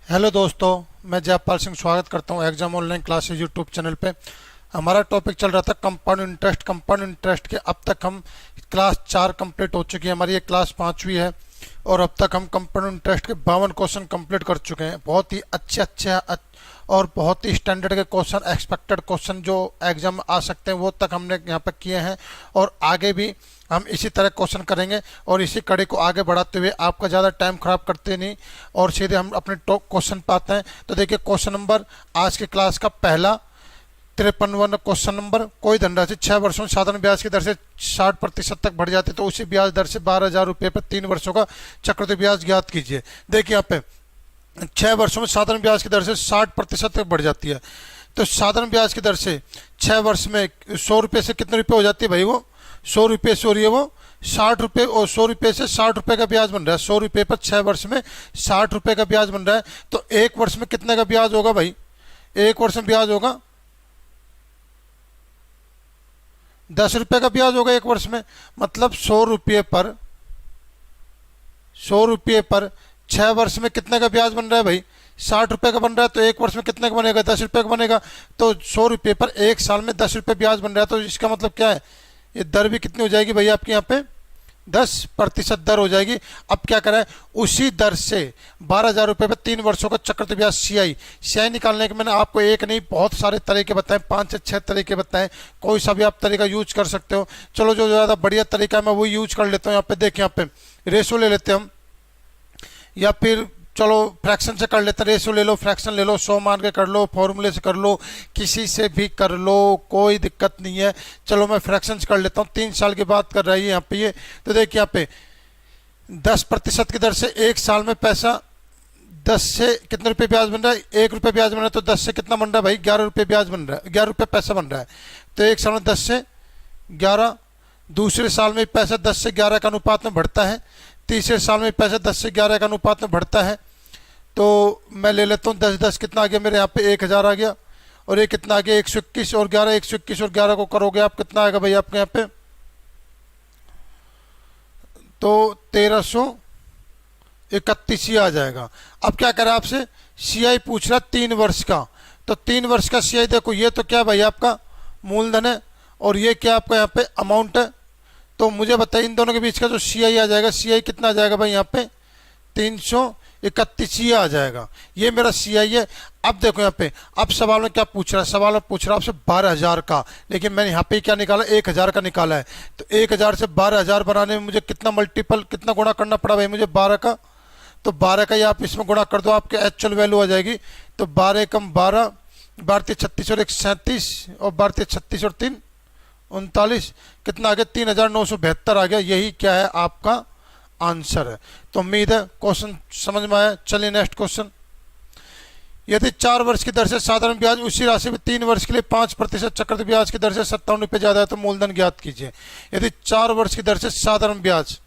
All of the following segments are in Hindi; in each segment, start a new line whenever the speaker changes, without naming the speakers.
हेलो दोस्तों, मैं जयपाल सिंह स्वागत करता हूं exam online classes YouTube channel पे। हमारा टॉपिक चल रहा था कंपाउंड इंटरेस्ट। कंपाउंड इंटरेस्ट के अब तक हम क्लास 4 कंप्लीट हो चुकी है, हमारी ये क्लास 5वीं है और अब तक हम कंपाउंड इंटरेस्ट के 52 क्वेश्चन कंप्लीट कर चुके हैं। बहुत ही अच्छे और बहुत ही स्टैंडर्ड के क्वेश्चन, एक्सपेक्टेड क्वेश्चन जो एग्जाम में आ सकते हैं वो तक हमने यहाँ पर किए हैं और आगे भी हम इसी तरह क्वेश्चन करेंगे और इसी कड़ी को आगे बढ़ाते हुए आपका ज़्यादा टाइम खराब करते नहीं और सीधे हम अपने क्वेश्चन पे आते हैं। तो देखिए क्वेश्चन नंबर आज की क्लास का पहला 53वां क्वेश्चन नंबर। कोई धनराशि 6 वर्षों में साधारण ब्याज की दर से 60% तक बढ़ जाती है तो उसी ब्याज दर से 12,000 रुपये पर 3 वर्षों का चक्रवृद्धि ब्याज ज्ञात कीजिए। देखिए यहाँ पे 6 वर्षों में साधारण ब्याज की दर से 60% तक बढ़ जाती है। तो साधारण ब्याज की दर से 6 वर्ष में 100 रुपये से कितने रुपये हो जाती है भाई? वो 100 रुपये से हो रही है वो 60 रुपये, और 100 रुपये से 60 रुपये का ब्याज बन रहा है। 100 रुपये पर 6 वर्ष में 60 रुपये का ब्याज बन रहा है। तो एक वर्ष में कितने का ब्याज होगा भाई? एक वर्ष में ब्याज होगा 10 रुपये का ब्याज होगा एक वर्ष में। मतलब 100 रुपये पर 6 वर्ष में कितने का ब्याज बन रहा है भाई? 60 रुपये का बन रहा है। तो एक वर्ष में कितने का बनेगा? 10 रुपये का बनेगा। तो 100 रुपये पर एक साल में 10 रुपये ब्याज बन रहा है। तो इसका मतलब क्या है? ये दर भी कितनी हो जाएगी भाई आपके यहाँ पे? 10% दर हो जाएगी। अब क्या करें? उसी दर से 12,000 रुपये पर 3 वर्षों का चक्रवृद्धि ब्याज सीआई निकालने के मैंने आपको एक नहीं बहुत सारे तरीके बताए, 5 से 6 तरीके बताए। कोई सा भी आप तरीका यूज कर सकते हो। चलो जो ज़्यादा बढ़िया तरीका है मैं वो यूज कर लेता हूँ। यहाँ पे देखिए, यहाँ पे रेशो ले लेते हैं हम, या फिर चलो फ्रैक्शन से कर लेते हैं। रेशो ले लो, फ्रैक्शन ले लो, 100 मान के कर लो, फॉर्मूले से कर लो, किसी से भी कर लो, कोई दिक्कत नहीं है। चलो मैं फ्रैक्शन से कर लेता हूँ। 3 साल की बात कर रही है यहाँ पे ये। तो देखिए यहाँ पे 10% की दर से एक साल में पैसा 10 से कितने रुपये ब्याज बन रहा है? 1 रुपये ब्याज बन रहा है। तो 10 से कितना बन रहा है भाई? 11 रुपये ब्याज बन रहा है, 11 रुपये पैसा बन रहा है। तो एक साल में 10 से 11, दूसरे साल में पैसा 10 से 11 का अनुपात में बढ़ता है, तीसरे साल में पैसा 10 से 11 का अनुपात में बढ़ता है। तो मैं ले लेता हूँ 10 कितना आ गया मेरे यहाँ पे? 1,000 आ गया। और ये कितना आ गया? 121 और 11, 121 और 11 को करोगे आप कितना आएगा भाई आपके यहाँ पे? तो 1331 ही आ जाएगा। अब क्या करें आपसे? सीआई पूछ रहा 3 वर्ष का। तो 3 वर्ष का सीआई देखो, ये तो क्या भाई आपका मूलधन है और ये क्या आपका यहाँ पे अमाउंट है। तो मुझे बताइए इन दोनों के बीच का जो सीआई आ जाएगा, सीआई कितना आ जाएगा भाई यहाँ पे? 331 ही आ जाएगा। ये मेरा सीआई है। अब देखो यहाँ पे, अब सवाल में क्या पूछ रहा है? सवाल में पूछ रहा है आपसे 12,000 का, लेकिन मैंने यहाँ पे क्या निकाला? 1,000 का निकाला है। तो 1,000 से 12,000 बनाने में मुझे कितना मल्टीपल, कितना गुणा करना पड़ा भाई मुझे? 12 का। तो 12 का ही आप इसमें गुणा कर दो, आपके एक्चुअल वैल्यू आ जाएगी। तो 12 कम 12, 12 36 और 1 37, और 12 36 और 3 39, कितना आ गया? 3,972 आ गया। यही क्या है? आपका आंसर है। तो उम्मीद है क्वेश्चन समझ में आया। चलिए नेक्स्ट क्वेश्चन। यदि 4 वर्ष की दर से साधारण ब्याज उसी राशि में 3 वर्ष के लिए 5% चक्रवृद्धि ब्याज की दर से 57 रुपये ज्यादा है तो मूलधन ज्ञात कीजिए। यदि 4 वर्ष की दर से साधारण ब्याज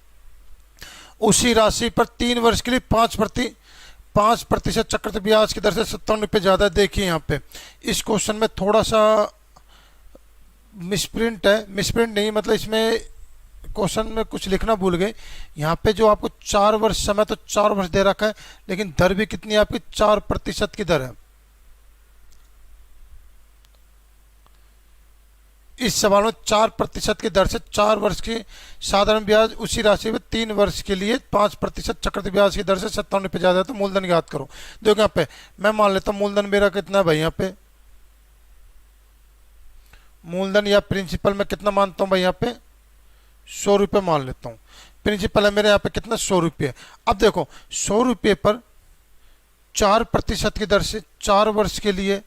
उसी राशि पर 3 वर्ष के लिए 5% चक्रवृद्धि ब्याज की दर से 57 रुपये ज्यादा है। देखिए यहाँ पे इस क्वेश्चन में थोड़ा सा मिसप्रिंट है, मिसप्रिंट नहीं मतलब इसमें क्वेश्चन में कुछ लिखना भूल गए। यहाँ पे जो आपको 4 वर्ष समय, तो 4 वर्ष दे रखा है, लेकिन दर भी कितनी है आपकी? 4% की दर है। इस सवाल में 4% की दर से 4 वर्ष की साधारण ब्याज उसी राशि में 3 वर्ष के लिए 5% चक्रवृद्धि ब्याज की दर से 57 रुपये ज्यादा है तो मूलधन ज्ञात करो। देखो यहाँ पे मैं मान लेता हूँ मूलधन मेरा कितना है भाई? यहाँ पे मूलधन या प्रिंसिपल में कितना मानता हूँ भाई? यहाँ पे 100 रुपये मान लेता हूँ। प्रिंसिपल है मेरे यहाँ पे कितना? 100 रुपये। अब देखो 100 रुपये पर 4% की दर से 4 वर्ष के लिए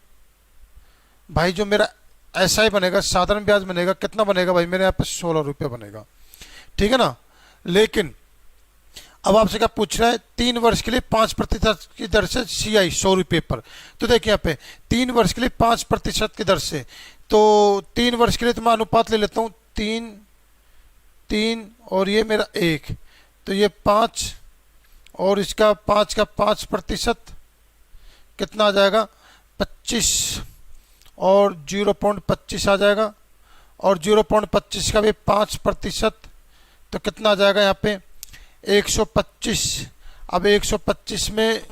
भाई जो मेरा ऐसा ही बनेगा, साधारण ब्याज बनेगा, कितना बनेगा भाई मेरे यहाँ पे? 16 रुपये बनेगा। ठीक है ना। लेकिन अब आपसे क्या पूछ रहा है? 3 वर्ष के लिए 5% की दर से सीआई 100 रुपये पर। तो देखिए यहाँ पे 3 वर्ष के लिए 5% की दर से, तो 3 वर्ष के लिए तो मैं अनुपात ले लेता हूँ 3 और ये मेरा 1, तो ये 5 और इसका 5 का 5% कितना आ जाएगा? 25 और 0.25 आ जाएगा, और 0.25 का भी 5%, तो कितना आ जाएगा यहाँ पे? 125। अब 125 में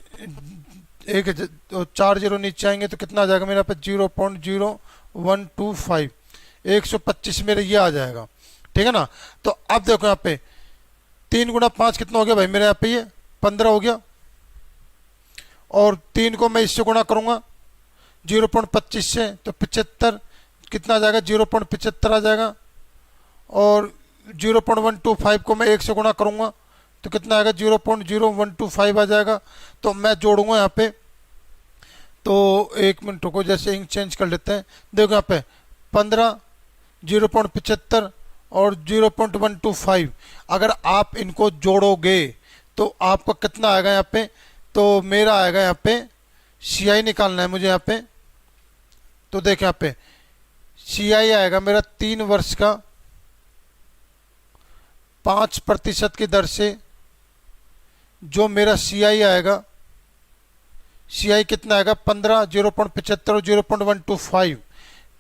तो 4 जीरो नीचे आएंगे तो कितना आ जाएगा मेरे यहाँ पे 0.0125, 125 मेरे ये आ जाएगा। ठीक है ना। तो अब देखो यहाँ पे 3 गुना 5 कितना हो गया भाई मेरे यहाँ पे, ये 15 हो गया। और 3 को मैं इससे गुणा करूंगा 0.25 से तो 75, कितना आ जाएगा 0.75 आ जाएगा। और 0.125 को मैं 1 से गुणा करूंगा तो कितना आएगा 0.0125 आ जाएगा। तो मैं जोड़ूंगा यहाँ पे, तो 1 मिनट रुको, जैसे इंक चेंज कर लेते हैं। देखो यहाँ पे 15, 0.75 और 0.125, अगर आप इनको जोड़ोगे तो आपको कितना आएगा यहाँ पे, तो मेरा आएगा यहाँ पे CI निकालना है मुझे यहाँ पे। तो देख यहाँ पे CI आएगा मेरा 3 वर्ष का 5% की दर से, जो मेरा CI आएगा, CI कितना आएगा 15, 0.75 और 0.125,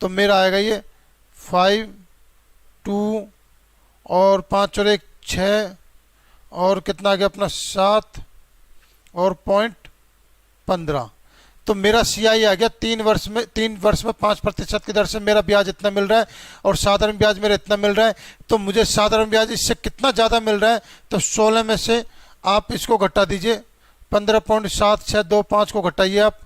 तो मेरा आएगा ये 5, 2 और 5 और 1 6 और कितना आ गया अपना 7 और 0.15। तो मेरा CI आ गया 3 वर्ष में 5% की दर से मेरा ब्याज इतना मिल रहा है और साधारण ब्याज मेरा इतना मिल रहा है। तो मुझे साधारण ब्याज इससे कितना ज़्यादा मिल रहा है, तो 16 में से आप इसको घटा दीजिए, 15.7625 को घटाइए आप,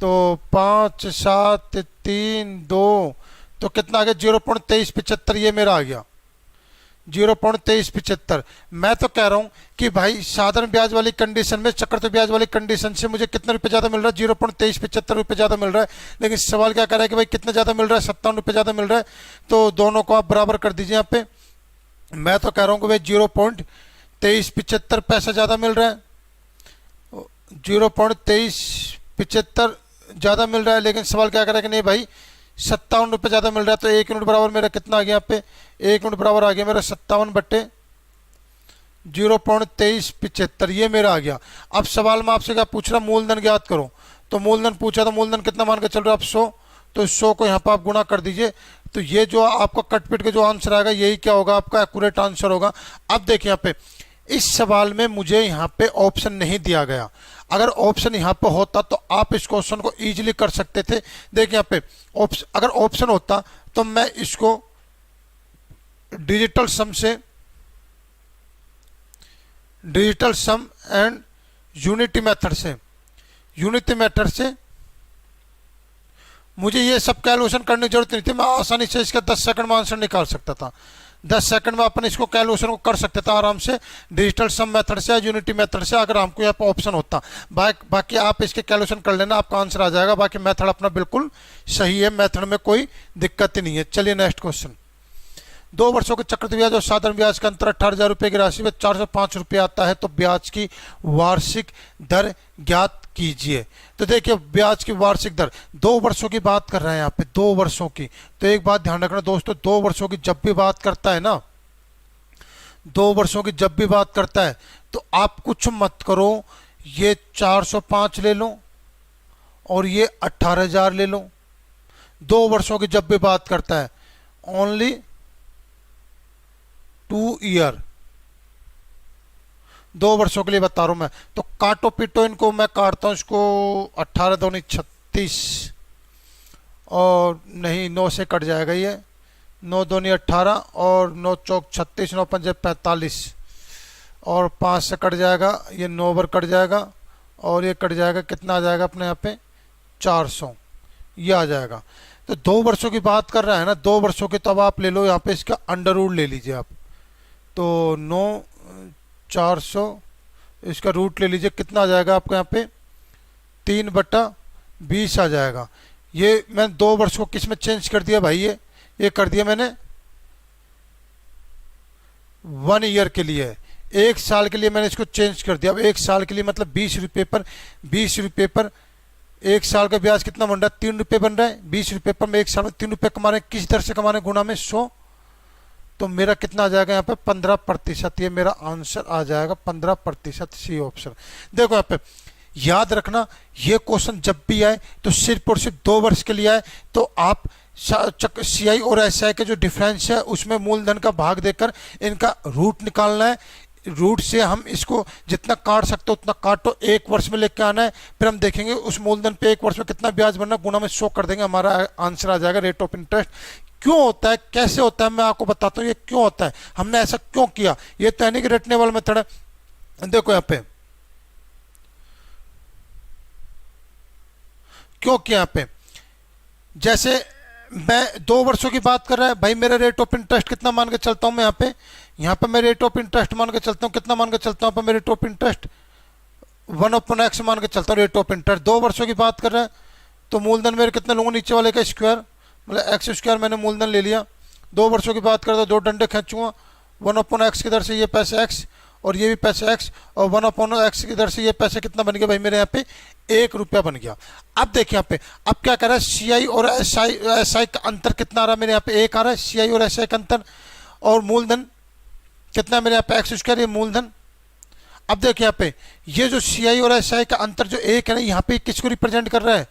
तो 5 7 3 2, तो कितना आ गया 0.2375, ये मेरा आ गया 0.2375। मैं तो कह रहा हूं कि भाई साधारण ब्याज वाली कंडीशन में, चक्रवृद्धि ब्याज वाली कंडीशन से मुझे कितने रुपए ज्यादा मिल रहा है, 0.2375 रुपए ज्यादा मिल रहा है। लेकिन सवाल क्या कर रहा है कि भाई कितना ज्यादा मिल रहा है, 57 रुपए ज्यादा मिल रहा है। तो दोनों को आप बराबर कर दीजिए यहाँ पे। मैं तो कह रहा हूं कि भाई 0.2375 पैसा ज्यादा मिल रहा है, 0.2375 ज्यादा मिल रहा है। लेकिन सवाल क्या कर रहा है कि नहीं भाई 57 रुपये ज़्यादा मिल रहा है। तो 1 यूनिट बराबर मेरा कितना आ गया यहाँ पे, 1 यूनिट बराबर आ गया मेरा 57/0.2375, ये मेरा आ गया। अब सवाल में आपसे क्या पूछ रहा, मूलधन ज्ञात करो। तो मूलधन पूछा, तो मूलधन कितना मान के चल रहा है आप 100, तो 100 को यहाँ पर आप गुणा कर दीजिए। तो ये जो आपका कटपिट का जो आंसर आएगा यही क्या होगा, आपका एक्यूरेट आंसर होगा। अब देखिए यहाँ पे इस सवाल में मुझे यहाँ पे ऑप्शन नहीं दिया गया। अगर ऑप्शन यहाँ पे होता तो आप इस क्वेश्चन को इजीली कर सकते थे। देखिए यहाँ पे अगर ऑप्शन होता तो मैं इसको digital sum and unity method से मुझे ये सब कैलकुलेशन करने की जरूरत नहीं थी। मैं आसानी से इसका 10 सेकंड में आंसर निकाल सकता था। 10 सेकंड में अपन इसको कैलकुलेशन को कर सकते थे आराम से, डिजिटल सम मेथड से या यूनिटी मेथड से, अगर हमको यहाँ पर ऑप्शन होता। बाकी आप इसके कैलकुलेशन कर लेना, आपका आंसर आ जाएगा। बाकी मेथड अपना बिल्कुल सही है, मेथड में कोई दिक्कत ही नहीं है। चलिए नेक्स्ट क्वेश्चन। 2 वर्षों के चक्रवृद्धि ब्याज और साधारण ब्याज का अंतर 18,000 रुपये की राशि में 405 रुपये आता है, तो ब्याज की वार्षिक दर ज्ञात कीजिए। तो देखिए ब्याज की वार्षिक दर, 2 वर्षों की बात कर रहे हैं यहाँ पे, 2 वर्षों की। तो एक बात ध्यान रखना दोस्तों, 2 वर्षों की जब भी बात करता है ना, 2 वर्षों की जब भी बात करता है तो आप कुछ मत करो, ये 405 ले लो और ये 18,000 ले लो। 2 वर्षों की जब भी बात करता है, ओनली 2 ईयर, 2 वर्षों के लिए बता रहा हूं मैं। तो काटो पीटो इनको, मैं काटता हूं इसको, 18 दूनी 36 और नहीं 9 से कट जाएगा ये, 9 दूनी 18 और 9 चौक 36, 9 पंजे 45 और 5 से कट जाएगा ये, 9 बार कट जाएगा और ये कट जाएगा, कितना आ जाएगा अपने यहाँ पे 400, ये आ जाएगा। तो 2 वर्षों की बात कर रहा है ना, 2 वर्षों की, तब आप ले लो यहाँ पे इसका अंडर रूट ले लीजिए आप। तो 9 400 इसका रूट ले लीजिए, कितना आ जाएगा आपको यहाँ पे 3/20 आ जाएगा। ये मैंने 2 वर्ष को किस में चेंज कर दिया भाई, ये कर दिया मैंने 1 ईयर के लिए, 1 साल के लिए मैंने इसको चेंज कर दिया। अब 1 साल के लिए मतलब 20 रुपये पर 1 साल का ब्याज कितना बन रहा है, 3 रुपये बन रहा है। 20 रुपये पर मैं 1 साल में 3 रुपये कमा रहे हैं, किस दर से कमा रहे हैं, गुणा में 100। तो मेरा कितना आ जाएगा यहाँ पे 15%, ये मेरा आंसर आ जाएगा 15%, सी ऑप्शन। देखो यहाँ पे याद रखना, ये क्वेश्चन जब भी आए तो सिर्फ और सिर्फ 2 वर्ष के लिए आए तो आप CI और SI के जो डिफरेंस है उसमें मूलधन का भाग देकर इनका रूट निकालना है। रूट से हम इसको जितना काट सकते हो उतना काटो, 1 वर्ष में लेके आना है, फिर हम देखेंगे उस मूलधन पे 1 वर्ष में कितना ब्याज बनना, गुणा में शो कर देंगे, हमारा आंसर आ जाएगा रेट ऑफ इंटरेस्ट। क्यों होता है, कैसे होता है, मैं आपको बताता हूँ ये क्यों होता है, हमने ऐसा क्यों किया। ये तो है नहीं कि रटने वाला मेथड है। देखो यहाँ पे क्यों किया, यहाँ पे जैसे मैं 2 वर्षों की बात कर रहा है भाई, मेरा रेट ऑफ इंटरेस्ट कितना मान के चलता हूं मैं, यहाँ पे मैं रेट ऑफ इंटरेस्ट मान के चलता हूँ, कितना मान के चलता हूँ, मेरे रेट ऑफ इंटरेस्ट 1/x मान के चलता हूँ रेट ऑफ इंटरेस्ट। 2 वर्षों की बात कर रहा है तो मूलधन मेरे कितना लूंगा, नीचे वाले का स्क्वायर, मतलब एक्स स्क्वायर मैंने मूलधन ले लिया। 2 वर्षों की बात करता हूँ, 2 डंडे खींचूंगा, 1/x की दर से ये पैसे x और ये भी पैसे x, और 1/x की दर से ये पैसे कितना बन गया भाई मेरे यहाँ पे 1 रुपया बन गया। अब देखिए यहाँ पे अब क्या कर रहा है, CI और SI का अंतर कितना आ रहा है मेरे यहाँ पे 1 आ रहा है, CI और SI का अंतर, और मूलधन कितना है मेरे यहाँ पे x स्क्वायर, ये मूलधन। अब देखिए यहाँ पे ये जो CI और SI का अंतर जो 1 है ना, यहाँ पे किसको रिप्रेजेंट कर रहा है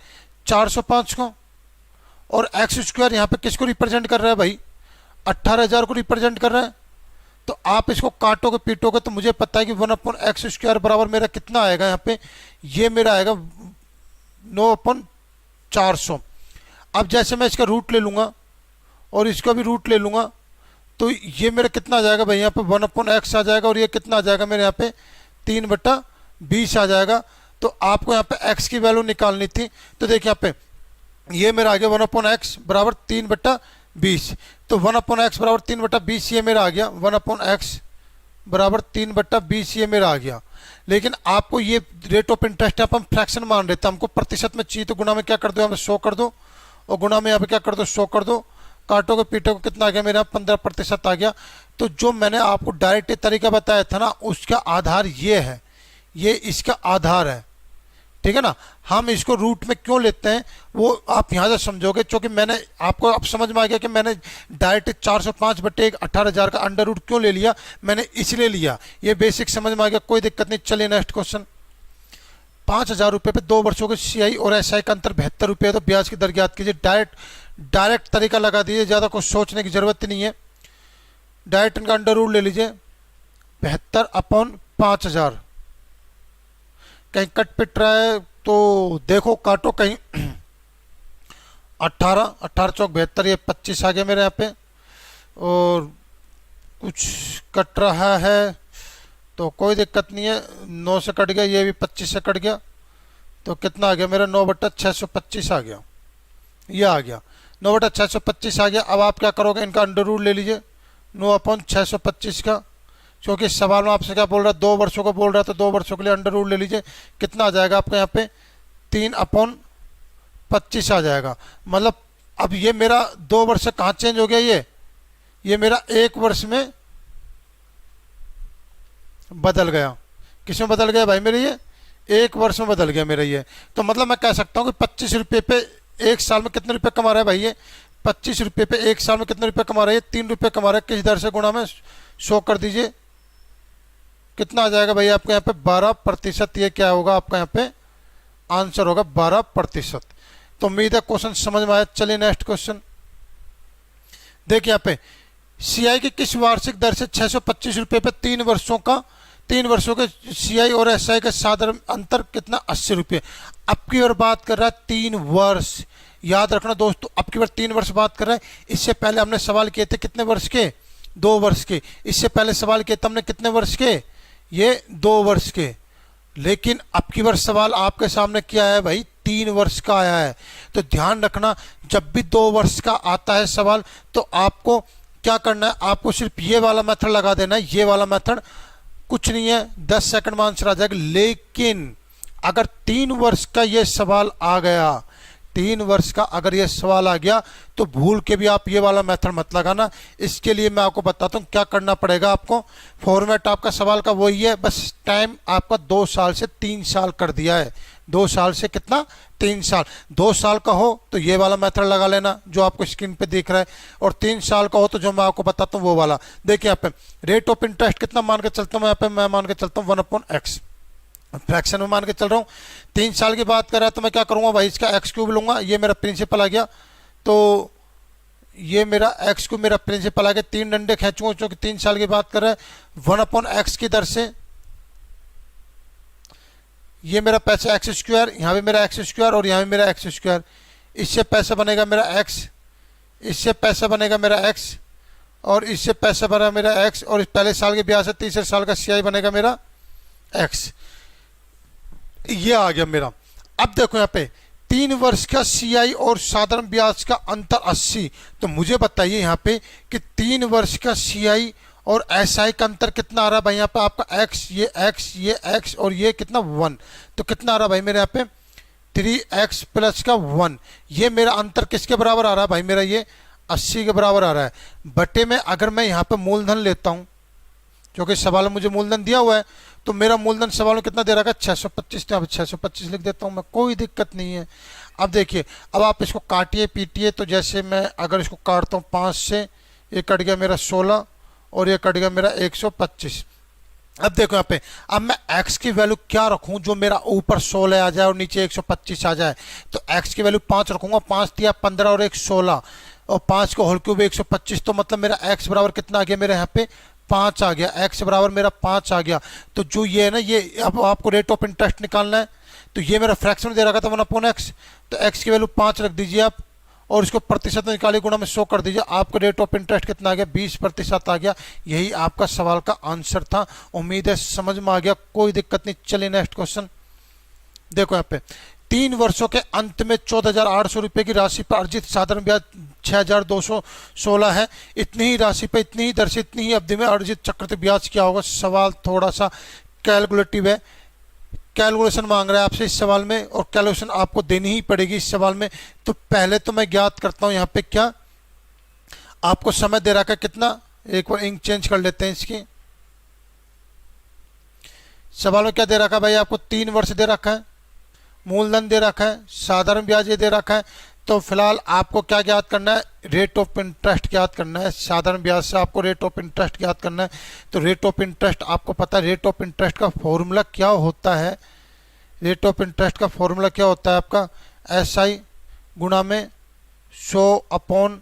405 को, और x स्क्वायर यहाँ पे किसको रिप्रेजेंट कर रहा है भाई 18,000 को रिप्रेजेंट कर रहा है। तो आप इसको काटोगे पीटोगे तो मुझे पता है कि 1/x स्क्वायर बराबर मेरा कितना आएगा, यहाँ पे ये मेरा आएगा 9/400। अब जैसे मैं इसका रूट ले लूंगा और इसका भी रूट ले लूंगा तो ये मेरा कितना आ जाएगा भाई, यहाँ पे 1/x आ जाएगा, और ये कितना आ जाएगा मेरे यहाँ पे 3/20 आ जाएगा। तो आपको यहाँ पे x की वैल्यू निकालनी थी, तो देखिए यहाँ पे ये मेरा आ गया 1/x बराबर 3/20। तो 1/x बराबर 3/20 ये मेरा आ गया, 1/x बराबर 3/20 ये मेरा आ गया। लेकिन आपको ये रेट ऑफ इंटरेस्ट आप हम फ्रैक्शन मान रहे थे, हमको प्रतिशत में चाहिए, तो गुणा में क्या कर दो, यहाँ पे 100 कर दो, और गुणा में यहाँ पे क्या कर दो 100 कर दो, काटोगे पीटोगे कितना आ गया मेरा 15% आ गया। तो जो मैंने आपको डायरेक्ट तरीका बताया था ना, उसका आधार ये है, ये इसका आधार है, ठीक है ना। हम इसको रूट में क्यों लेते हैं वो आप यहाँ से समझोगे, क्योंकि मैंने आपको अब समझ में आ गया कि मैंने डायरेक्ट 405/18,000 का अंडर रूट क्यों ले लिया, मैंने इसलिए लिया, ये बेसिक समझ में आ गया, कोई दिक्कत नहीं। चलिए नेक्स्ट क्वेश्चन। 5,000 रुपये पे 2 वर्षों के CI और SI का अंतर 72 रुपये है, तो ब्याज की दर ज्ञात कीजिए। डायरेक्ट तरीका लगा दीजिए, ज़्यादा कुछ सोचने की जरूरत नहीं है, डायरेक्ट इनका अंडर रूट ले लीजिए। 72/5,000 कहीं कट पिट रहा है तो देखो काटो, कहीं 18 चौक 72, ये 25 आ गया मेरे यहाँ पे, और कुछ कट रहा है तो कोई दिक्कत नहीं है, 9 से कट गया, ये भी 25 से कट गया, तो कितना आ गया मेरा 9/625 आ गया, ये आ गया 9/625 आ गया। अब आप क्या करोगे, इनका अंडर रूट ले लीजिए 9/625 का, क्योंकि सवाल में आपसे क्या बोल रहा है 2 वर्षों को बोल रहा है, तो 2 वर्षों के लिए अंडर रूट ले लीजिए। कितना आ जाएगा आपका यहाँ पे 3/25 आ जाएगा। मतलब अब ये मेरा 2 वर्ष से कहाँ चेंज हो गया, ये मेरा 1 वर्ष में बदल गया। किस में बदल गया भाई मेरे, ये 1 वर्ष में बदल गया मेरा ये। तो मतलब मैं कह सकता हूँ कि 25 रुपये पे 1 साल में कितने रुपए कमा रहा है भाई, ये 25 रुपये पे 1 साल में कितने रुपए कमा रहा है, 3 रुपये कमा रहा है। किस दर से गुणा में 100 कर दीजिए, कितना आ जाएगा भाई आपके यहाँ पे 12%। ये क्या होगा आपका यहाँ पे आंसर होगा 12%। तो उम्मीद है क्वेश्चन समझ में आया। चलिए नेक्स्ट क्वेश्चन देखिए, यहाँ पे CI की किस वार्षिक दर से 625 रुपये पे 3 वर्षों के CI और SI का साधारण अंतर कितना 80 रुपये। अब की बार बात कर रहा है 3 वर्ष, याद रखना दोस्तों, अब की बार 3 वर्ष बात कर रहा है। इससे पहले हमने सवाल किए थे कितने वर्ष के, 2 वर्ष के। इससे पहले सवाल किए थे हमने कितने वर्ष के, ये 2 वर्ष के। लेकिन अब की बार सवाल आपके सामने क्या है भाई, 3 वर्ष का आया है। तो ध्यान रखना, जब भी 2 वर्ष का आता है सवाल तो आपको क्या करना है, आपको सिर्फ ये वाला मेथड लगा देना है। ये वाला मेथड कुछ नहीं है, 10 सेकंड में आंसर आ जाएगा। लेकिन अगर 3 वर्ष का ये सवाल आ गया, 3 वर्ष का अगर ये सवाल आ गया तो भूल के भी आप ये वाला मेथड मत लगाना। इसके लिए मैं आपको बताता हूँ क्या करना पड़ेगा आपको। फॉर्मेट आपका सवाल का वही है, बस टाइम आपका 2 साल से 3 साल कर दिया है। 2 साल से कितना, 3 साल। 2 साल का हो तो ये वाला मेथड लगा लेना जो आपको स्क्रीन पे दिख रहा है, और 3 साल का हो तो जो मैं आपको बताता हूँ वो वाला। देखिए यहाँ पे रेट ऑफ इंटरेस्ट कितना मान के चलता हूँ मैं, यहाँ पे मैं मान के चलता हूँ 1/x, फ्रैक्शन में मान के चल रहा हूँ। 3 साल की बात कर रहा है तो मैं क्या करूँगा भाई, इसका x³ लूंगा, ये मेरा प्रिंसिपल आ गया। तो ये मेरा एक्स को मेरा प्रिंसिपल आगे 3 डंडे खींचूंगा क्योंकि 3 साल की बात कर रहे हैं 1/x की दर से। ये मेरा पैसा एक्स स्क्वायर, यहाँ भी मेरा एक्स स्क्वायर और यहाँ भी मेरा एक्स स्क्वायर। इससे पैसा बनेगा मेरा एक्स, इससे पैसा बनेगा मेरा एक्स और इससे पैसा बना मेरा एक्स और इस पहले साल के ब्याज से तीसरे साल का सीआई बनेगा मेरा एक्स। ये आ गया मेरा। अब देखो यहाँ पे 3 वर्ष का सीआई और साधारण ब्याज का अंतर 80। तो मुझे बताइए यहाँ पे कि 3 वर्ष का सीआई और एसआई का अंतर कितना आ रहा है भाई। यहाँ पे आपका एक्स, ये एक्स और ये कितना 1। तो कितना आ रहा है भाई मेरे यहाँ पे 3x प्लस का 1। ये मेरा अंतर किसके बराबर आ रहा है भाई, मेरा ये 80 के बराबर आ रहा है। बटे में अगर मैं यहाँ पे मूलधन लेता हूँ, क्योंकि सवाल में मुझे मूलधन दिया हुआ है, तो मेरा मूलधन सवाल में कितना दे रहा है 625। तो अब 625 लिख देता हूँ मैं, कोई दिक्कत नहीं है। अब देखिए, अब आप इसको काटिए पीटिए। तो जैसे मैं अगर इसको काटता हूँ 5 से, ये कट गया मेरा 16 और ये कट गया मेरा 125। अब देखो यहाँ पे, अब मैं x की वैल्यू क्या रखूं जो मेरा ऊपर 16 आ जाए और नीचे 125 आ जाए। तो x की वैल्यू 5 रखूंगा। 5 दिया 15 और 1 16 और 5 को होल क्यूब 125। तो मतलब मेरा x बराबर कितना आ गया मेरे यहाँ पे 5 आ गया। x बराबर मेरा 5 आ गया। तो जो ये है ना, ये अब आपको रेट ऑफ इंटरेस्ट निकालना है। तो ये मेरा फ्रैक्शन दे रखा था 1/x। तो x की वैल्यू 5 रख दीजिए आप और इसको प्रतिशत में निकालिए, गुणा में 100 कर दीजिए। आपका रेट ऑफ इंटरेस्ट कितना आ गया 20% आ गया। यही आपका सवाल का आंसर था। उम्मीद है समझ में आ गया, कोई दिक्कत नहीं। चलिए नेक्स्ट क्वेश्चन देखो। यहाँ पे 3 वर्षों के अंत में 14,800 रुपये की राशि पर अर्जित साधारण ब्याज 6,216 है। इतनी ही राशि पर, इतनी ही दर से, इतनी ही अवधि में अर्जित चक्रवृद्धि ब्याज क्या होगा। सवाल थोड़ा सा कैलकुलेटिव है, कैलकुलेशन मांग रहा है आपसे इस सवाल में और कैलकुलेशन आपको देनी ही पड़ेगी इस सवाल में। तो पहले तो मैं ज्ञात करता हूं यहाँ पे क्या आपको समय दे रखा है कितना। एक बार इंक चेंज कर लेते हैं इसकी। सवाल में क्या दे रखा है भाई, आपको 3 वर्ष दे रखा है, मूलधन दे रखा है, साधारण ब्याज दे रखा है। तो फिलहाल आपको क्या ज्ञात करना है, रेट ऑफ इंटरेस्ट ज्ञात करना है। साधारण ब्याज से आपको रेट ऑफ इंटरेस्ट ज्ञात करना है। तो रेट ऑफ इंटरेस्ट आपको पता है, रेट ऑफ इंटरेस्ट का फॉर्मूला क्या होता है। रेट ऑफ इंटरेस्ट का फॉर्मूला क्या होता है आपका, SI गुणा में 100 अपॉन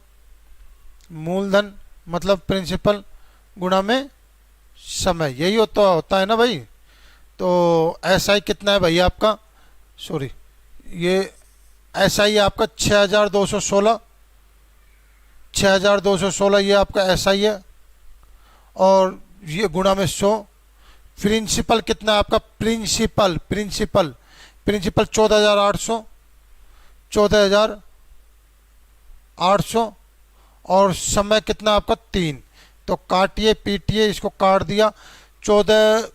मूलधन मतलब प्रिंसिपल गुणा में समय। यही होता है ना भाई। तो SI कितना है भाई आपका, सॉरी ये SI है आपका 6,216, 6,216 ये आपका SI है और ये गुणा में 100। प्रिंसिपल कितना है आपका, प्रिंसिपल 14,800, 14,800 और समय कितना आपका 3। तो काटिए पीटिए, इसको काट दिया 14।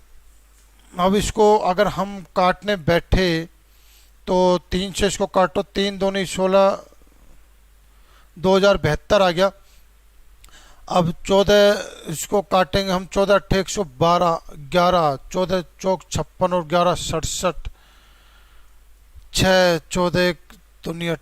अब इसको अगर हम काटने बैठे तो 3 से इसको काटो, 3 दूनी 16, 2072 आ गया। अब 14 इसको काटेंगे हम, 14 8 112, 11 14 चौक 56 और 11 67, 6 14 दुनिया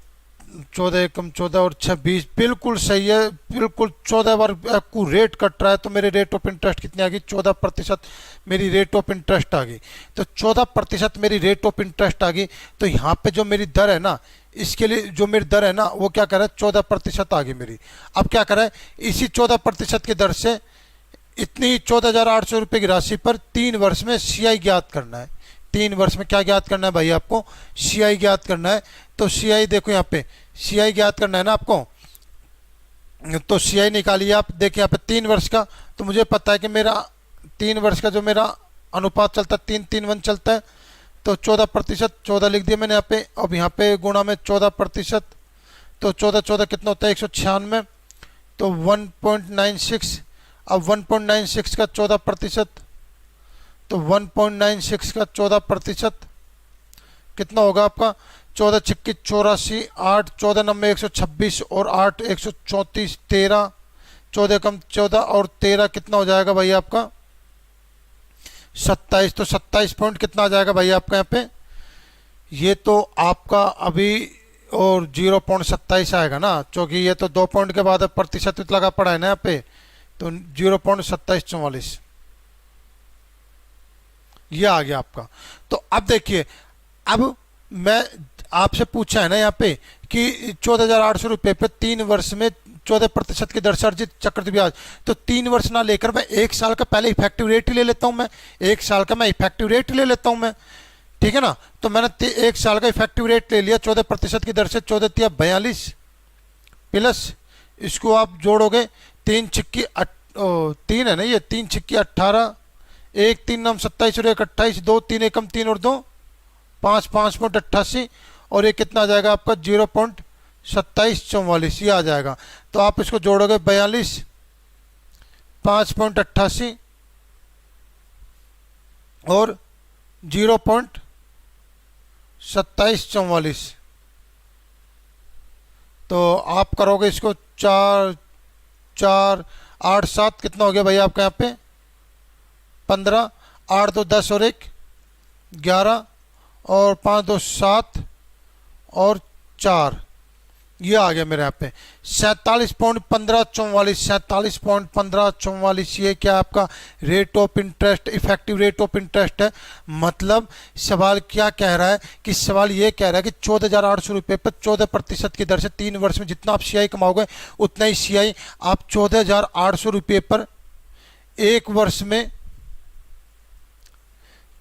14 एकम 14 और 6 20। बिल्कुल सही है, बिल्कुल 14 बार आपको रेट कट रहा है। तो मेरे रेट ऑफ इंटरेस्ट कितनी आ गई, 14% मेरी रेट ऑफ इंटरेस्ट आ गई। तो 14% मेरी रेट ऑफ इंटरेस्ट आ गई। तो यहाँ पे जो मेरी दर है ना, इसके लिए जो मेरी दर है ना, वो क्या कर रहा है 14% आ गई मेरी। अब क्या कर रहा है, इसी 14% की दर से इतनी ही 14,800 रुपये की राशि पर 3 वर्ष में सीआई ज्ञात करना है। 3 वर्ष में क्या ज्ञात करना है भाई, आपको सीआई ज्ञात करना है। तो सीआई देखो यहाँ पे सीआई ज्ञात करना है ना आपको। तो सीआई निकालिए आप। देखिए यहाँ पे 3 वर्ष का, तो मुझे पता है कि मेरा 3 वर्ष का जो मेरा अनुपात चलता है 3-3-1 चलता है। तो 14%, 14 लिख दिया मैंने यहाँ पे। अब यहाँ पे गुणा में 14%, तो 14 कितना होता है 196। तो 1.96। अब 1.96 का 14%, तो 1.96 का 14% कितना होगा आपका 14 छक्की 84, 8 14 नब्बे 126 और 8 134, 13 14 कम 14 और 13 कितना हो जाएगा भाई आपका 27। तो 27 पॉइंट कितना आ जाएगा भाई आपका यहाँ पे, ये तो आपका अभी और 0.27 आएगा ना, क्योंकि ये तो 2 पॉइंट के बाद प्रतिशत लगा पड़ा है ना यहाँ पे। तो 0.2744 ये आ गया आपका। तो अब देखिए, अब मैं आपसे पूछा है ना यहाँ पे कि 14,800 रुपये पे 3 वर्ष में 14% की दर से अर्जित चक्रवृद्धि ब्याज, तो 3 वर्ष ना लेकर मैं 1 साल का पहले इफेक्टिव रेट ही ले लेता हूँ। मैं 1 साल का मैं इफेक्टिव रेट ले लेता हूँ मैं, ठीक है ना। तो मैंने 1 साल का इफेक्टिव रेट ले लिया 14% की दर से, 14×42 प्लस इसको आप जोड़ोगे 3 है ना, ये 3×18, 1×3 27 और 1×28, 2×3 एकम 3 और 2 5, 5.88 और ये कितना आ जाएगा आपका 0.2744 ये आ जाएगा। तो आप इसको जोड़ोगे 42, 5.88 और 0.2744, तो आप करोगे इसको 4, 4, 8, 7 कितना हो गया भाई आपका यहाँ पे 15, 8, 2, 10 और 1 11 और 5, 2, 7 और 4, ये आ गया मेरे यहाँ पे 47.1544, 47.1544 ये क्या आपका rate of interest, effective rate of interest है। मतलब सवाल क्या कह रहा है कि सवाल ये कह रहा है कि 14,800 रुपये पर 14% की दर से 3 वर्ष में जितना आप सीआई कमाओगे उतना ही सीआई आप 14,800 रुपये पर 1 वर्ष में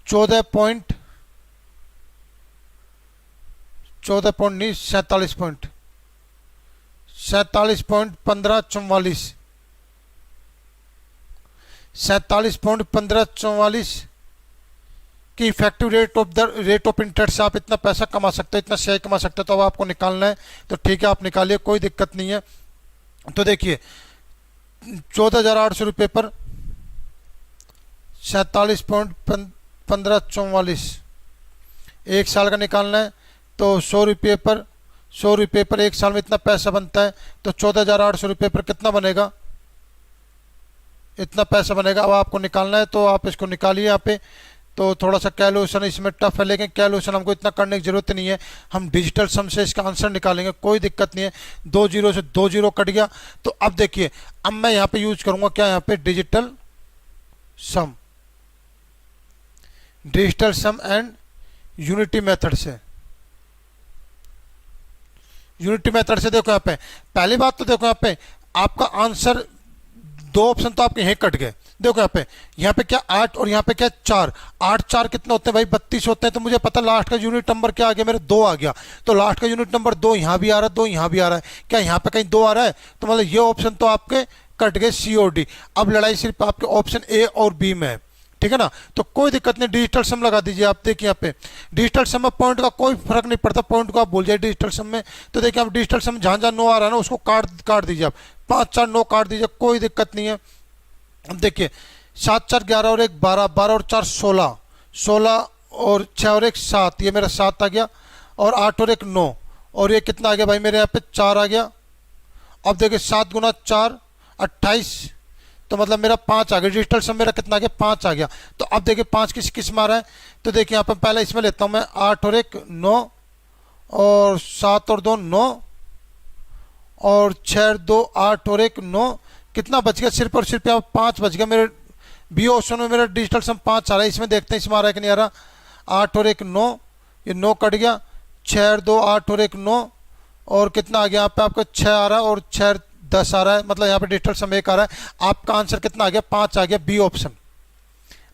47.1544 की इफेक्टिव रेट ऑफ इंटरेस्ट से आप इतना पैसा कमा सकते हो, इतना शेयर कमा सकते हो। तो अब आपको निकालना है तो ठीक है आप निकालिए, कोई दिक्कत नहीं है। तो देखिए 14,800 रुपये पर 47.1544 1 साल का निकालना है, तो 100 रुपये पर 1 साल में इतना पैसा बनता है। तो 14,800 रुपये पर कितना बनेगा, इतना पैसा बनेगा। अब आपको निकालना है तो आप इसको निकालिए यहाँ पे। तो थोड़ा सा कैलकुलेशन इसमें टफ है, लेकिन कैलकुलेशन हमको इतना करने की जरूरत नहीं है, हम डिजिटल सम से इसका आंसर निकालेंगे, कोई दिक्कत नहीं है। 2 जीरो से 2 जीरो कट गया। तो अब देखिए अब मैं यहाँ पे यूज करूंगा क्या, यहाँ पे digital sum and unity method से। यूनिटी मेथड से देखो यहाँ पे पहली बात तो देखो यहाँ पे आपका आंसर 2 ऑप्शन तो आपके यहीं कट गए। देखो यहाँ पे क्या 8 और यहाँ पे क्या 4, 8 4 कितने होते हैं भाई 32 होते हैं। तो मुझे पता लास्ट का यूनिट नंबर क्या आ गया मेरे 2 आ गया। तो लास्ट का यूनिट नंबर 2 यहाँ भी आ रहा है, 2 यहाँ भी आ रहा है। क्या यहाँ पे कहीं 2 आ रहा है, तो मतलब ये ऑप्शन तो आपके कट गए सी और डी। अब लड़ाई सिर्फ आपके ऑप्शन ए और बी में है, ठीक है ना। तो कोई दिक्कत नहीं, डिजिटल सम लगा दीजिए। आप देखिए यहाँ पे डिजिटल सम में पॉइंट का कोई फर्क नहीं पड़ता, पॉइंट को आप भूल जाइए डिजिटल सम में। तो देखिए आप डिजिटल सम जहां जहां 9 आ रहा है ना उसको काट दीजिए आप, 5 4 9 काट दीजिए, कोई दिक्कत नहीं है। अब देखिए 7 4 11 और 1 12, 12 और 4 16, 16 और 6 और 1 7, ये मेरा 7 आ गया। और 8 और 1 9 और ये कितना आ गया भाई मेरे यहाँ पे 4 आ गया। अब देखिए 7 गुना 4 28, तो मतलब मेरा 5 आ गया। डिजिटल सम मेरा कितना आ गया 5 आ गया। तो अब देखिए 5 किस में आ रहा है, तो देखिए यहाँ पे पहले इसमें लेता हूँ मैं 8 और 1 9 और 7 और 2 9 और 6 और 2 8 और 1 9, कितना बच गया सिर्फ और सिर्फ यहाँ 5 बच गया मेरे बी ऑप्शन में। मेरा डिजिटल सम 5 आ रहा है, इसमें देखते हैं इसमें आ रहा है कि नहीं आ रहा। 8 और 1 9, ये 9 कट गया। 6 और 2 8 और 1 9 और कितना आ गया यहाँ पे आपका 6 आ रहा है और 6 10 आ रहा है, मतलब यहाँ पे डिजिटल सम 1 आ रहा है। आपका आंसर कितना आ गया 5 आ गया, बी ऑप्शन।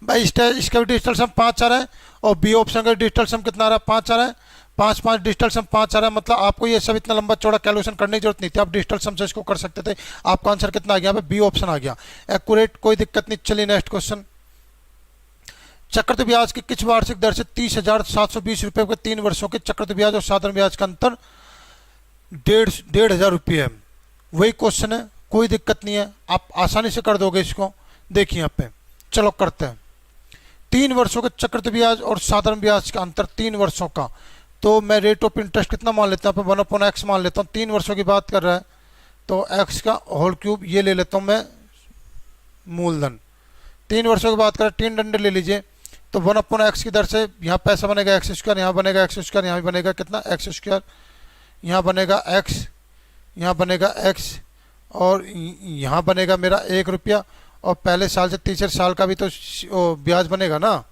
भाई इसका भी डिजिटल सम 5 आ रहा है और बी ऑप्शन का डिजिटल सम कितना आ रहा है 5 आ रहा है। 5 5 डिजिटल सम 5 आ रहा है, मतलब आपको ये सब इतना लंबा चौड़ा कैलकुलेशन करने की जरूरत नहीं थी, आप डिजिटल सम से इसको कर सकते थे। आपका आंसर कितना आ गया, बी ऑप्शन आ गया एक्यूरेट, कोई दिक्कत नहीं। चलिए नेक्स्ट क्वेश्चन। चक्रवृद्धि ब्याज की किस वार्षिक दर से 30,720 रुपये के 3 वर्षों के चक्रवृद्धि ब्याज और साधारण ब्याज का अंतर 1,500 रुपये है। वही क्वेश्चन है, कोई दिक्कत नहीं है, आप आसानी से कर दोगे इसको। देखिए यहाँ पे चलो करते हैं। 3 वर्षों के चक्रवृद्धि ब्याज और साधारण ब्याज का अंतर 3 वर्षों का, तो मैं रेट ऑफ इंटरेस्ट कितना मान लेता हूँ 1/x मान लेता हूँ। 3 वर्षों की बात कर रहा है तो x का होल क्यूब ये ले लेता हूँ मैं मूलधन। 3 वर्षों की बात कर रहे हैं 3 डंडे ले लीजिए, तो 1/x की दर से यहाँ पैसा बनेगा x², यहाँ बनेगा x², यहाँ भी बनेगा कितना x², यहाँ बनेगा x, यहाँ बनेगा x और यहाँ बनेगा मेरा 1 रुपया। और पहले साल से तीसरे साल का भी तो ब्याज बनेगा ना,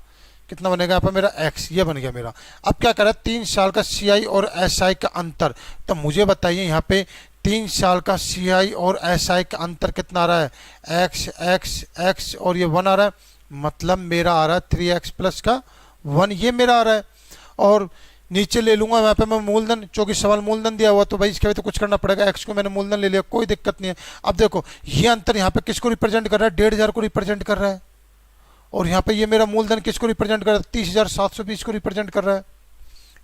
कितना बनेगा यहाँ पे मेरा x, ये बन गया मेरा। अब क्या करा 3 साल का CI और SI का अंतर, तो मुझे बताइए यहाँ पे 3 साल का CI और SI का अंतर कितना आ रहा है, x x x और ये 1 आ रहा है, मतलब मेरा आ रहा है 3x प्लस का 1, ये मेरा आ रहा है। और नीचे ले लूंगा यहाँ पे मैं मूलधन, क्योंकि सवाल मूलधन दिया हुआ तो भाई इसके लिए तो कुछ करना पड़ेगा, x को मैंने मूलधन ले लिया, कोई दिक्कत नहीं है। अब देखो ये अंतर यहाँ पे किसको रिप्रेजेंट कर रहा है, 1,500 को रिप्रेजेंट कर रहा है, और यहाँ पे ये मेरा मूलधन किसको रिप्रेजेंट कर रहा है, 30,720 को रिप्रेजेंट कर रहा है।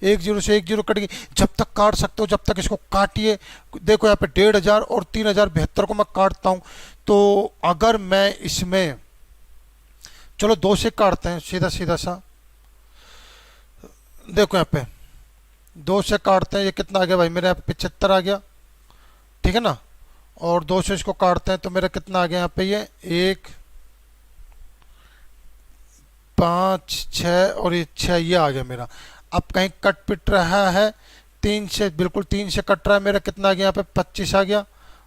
एक जीरो से एक जीरो कट गई, जब तक काट सकते हो जब तक इसको काटिए। देखो यहाँ पे 1,500 और 3,072 को मैं काटता हूँ, तो अगर मैं इसमें, चलो 2 से काटते हैं सीधा सीधा सा, देखो यहाँ पे 2 से काटते हैं, ये कितना आ गया भाई मेरे यहाँ पे 75 आ गया, ठीक है ना। और 2 से इसको काटते हैं तो मेरा कितना आ गया यहाँ पे, ये 1 5 6 और ये 6, ये आ गया मेरा। अब कहीं कट पिट रहा है 3 से, बिल्कुल 3 से कट रहा है मेरा, कितना आ गया यहाँ पे 25 आ गया,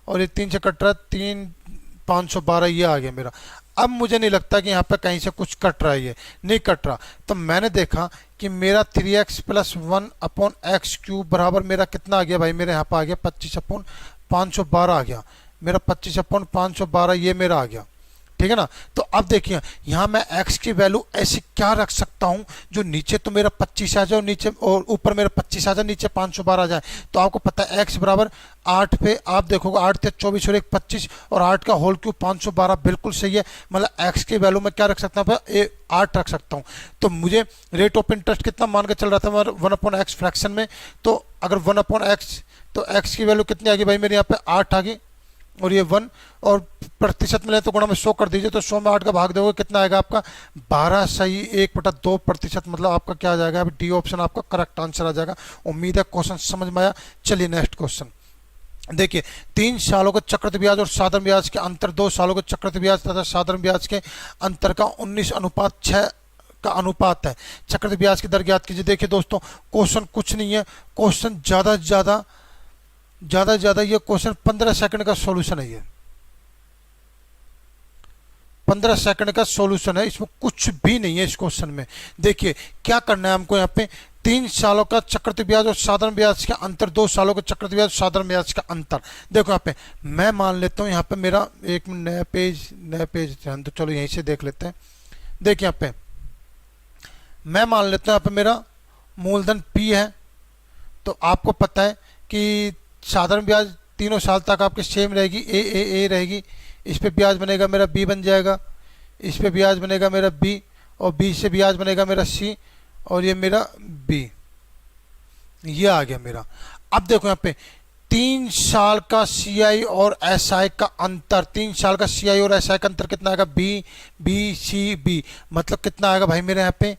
और ये 3 से कट रहा है 3 512, ये आ गया मेरा। अब मुझे नहीं लगता कि यहाँ पे कहीं से कुछ कट रहा है, ये नहीं कट रहा, तो मैंने देखा कि मेरा 3x plus 1 upon x cube बराबर मेरा कितना आ गया भाई, मेरे यहाँ पे आ गया 25 अपॉन 512 आ गया मेरा, 25 अपॉन 512 ये मेरा आ गया, ठीक है ना। तो अब देखिए यहाँ मैं x की वैल्यू ऐसे क्या रख सकता हूँ जो नीचे तो मेरा 25 आ जाए और नीचे और ऊपर मेरा 25 आ जाए, नीचे 512 आ जाए। तो आपको पता है x बराबर 8 पे आप देखोगे 8 + 24 और 1 25 और 8 का होल क्यूब 512 बिल्कुल सही है। मतलब x की वैल्यू में क्या रख सकता हूँ, 8 रख सकता हूँ। तो मुझे रेट ऑफ इंटरेस्ट कितना मान के चल रहा था 1/x फ्रैक्शन में, तो अगर 1/x तो x की वैल्यू कितनी आ गई भाई मेरे यहाँ पे 8 आ गई, और ये 1 और प्रतिशत मिले तो गुणा में 100 कर दीजिए, तो 100 में 8 का भाग दोगे कितना आएगा आपका 12 सही 1/2%, मतलब आपका क्या आ जाएगा, अभी डी ऑप्शन आपका करेक्ट आंसर आ जाएगा। उम्मीद है क्वेश्चन समझ में आया। चलिए नेक्स्ट क्वेश्चन देखिए, 3 सालों के चक्रवृद्धि ब्याज और साधारण ब्याज के अंतर, 2 सालों के चक्रवृद्धि ब्याज तथा साधारण ब्याज के अंतर का 19:6 का अनुपात है। चक्रवृद्धि ब्याज की दर ज्ञात कीजिए। देखिए दोस्तों क्वेश्चन कुछ नहीं है, क्वेश्चन ज़्यादा से ज़्यादा ये क्वेश्चन 15 सेकंड का सॉल्यूशन है, ये 15 सेकंड का सॉल्यूशन है, इसमें कुछ भी नहीं है इस क्वेश्चन में। देखिए क्या करना है हमको, यहाँ पे 3 सालों का चक्रवृद्धि ब्याज और साधारण ब्याज का अंतर, 2 सालों का चक्रवृद्धि ब्याज साधारण ब्याज का अंतर। देखो यहाँ पे मैं मान लेता हूँ यहाँ पे मेरा एक नया पेज तो चलो यहीं से देख लेते हैं। देखिए यहाँ पे मैं मान लेता हूँ यहाँ पे मेरा मूलधन P है, तो आपको पता है कि साधारण ब्याज तीनों साल तक आपकी सेम रहेगी, ए रहेगी, इस पे ब्याज बनेगा मेरा B बन जाएगा, इस पे ब्याज बनेगा मेरा B, और B से ब्याज बनेगा मेरा C, और ये मेरा B, ये आ गया मेरा। अब देखो यहाँ पे 3 साल का CI और SI का अंतर, 3 साल का CI और SI का अंतर कितना आएगा, B C B, मतलब कितना आएगा भाई मेरे यहाँ पे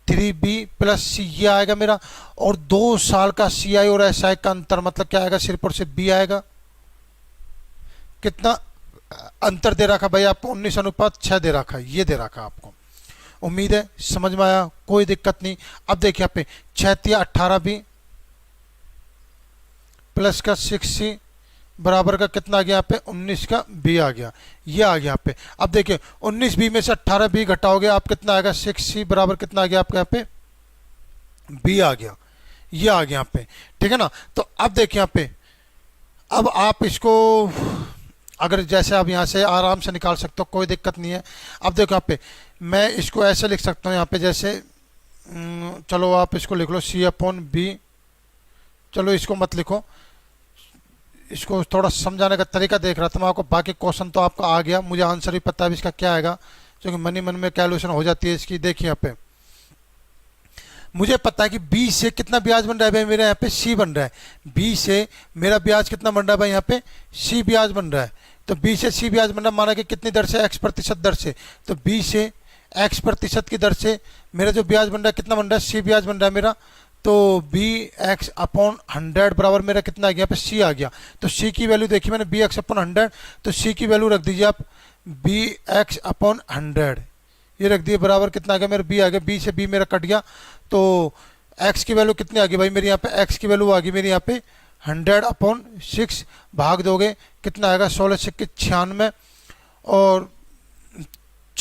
3B प्लस C, ये आएगा मेरा। और 2 साल का CI और SI का अंतर मतलब क्या आएगा, सिर्फ और सिर्फ B आएगा। कितना अंतर दे रखा भाई आपको, 19:6 दे रखा है, ये दे रखा आपको। उम्मीद है समझ में आया, कोई दिक्कत नहीं। अब देखिए यहाँ पे 6 × 18B प्लस का 6C बराबर का कितना आ गया यहाँ पे 19 का B आ गया, ये आ गया यहाँ पे। अब देखिए 19B में से 18B घटाओगे आप कितना आएगा, 6C बराबर कितना आ गया आपका यहाँ पे B आ गया, ये आ गया यहाँ पे, ठीक है ना। तो अब देखिए यहाँ पे, अब आप इसको अगर जैसे आप यहाँ से आराम से निकाल सकते हो, कोई दिक्कत नहीं है। अब देखो यहाँ पे मैं इसको ऐसे लिख सकता हूँ यहाँ पे, जैसे चलो आप इसको लिख लो C/B, चलो इसको मत लिखो, इसको थोड़ा समझाने का तरीका देख रहा था मैं आपको। बाकी क्वेश्चन तो आपका आ गया, मुझे आंसर भी पता है इसका क्या आएगा, क्योंकि मन में कैलकुलेशन हो जाती है इसकी। देखिए यहाँ पे मुझे पता है कि B से कितना ब्याज बन रहा है भाई मेरे यहाँ पे C बन रहा है, B से मेरा ब्याज कितना बन रहा है भाई यहाँ पे C ब्याज बन रहा है। तो B से C ब्याज बन रहा है, माना कि कितनी दर से, x% दर से, तो B से x% की दर से मेरा जो ब्याज बन रहा है कितना बन रहा है, C ब्याज बन रहा है मेरा। तो bx/100 बराबर मेरा कितना आ गया, यहाँ पे C आ गया। तो C की वैल्यू देखिए मैंने bx/100, तो C की वैल्यू रख दीजिए आप bx/100, ये रख दिए बराबर कितना आ गया मेरा B आ गया, B से B मेरा कट गया। तो x की वैल्यू कितनी आ गई भाई मेरी यहाँ पे, x की वैल्यू आ गई मेरी यहाँ पे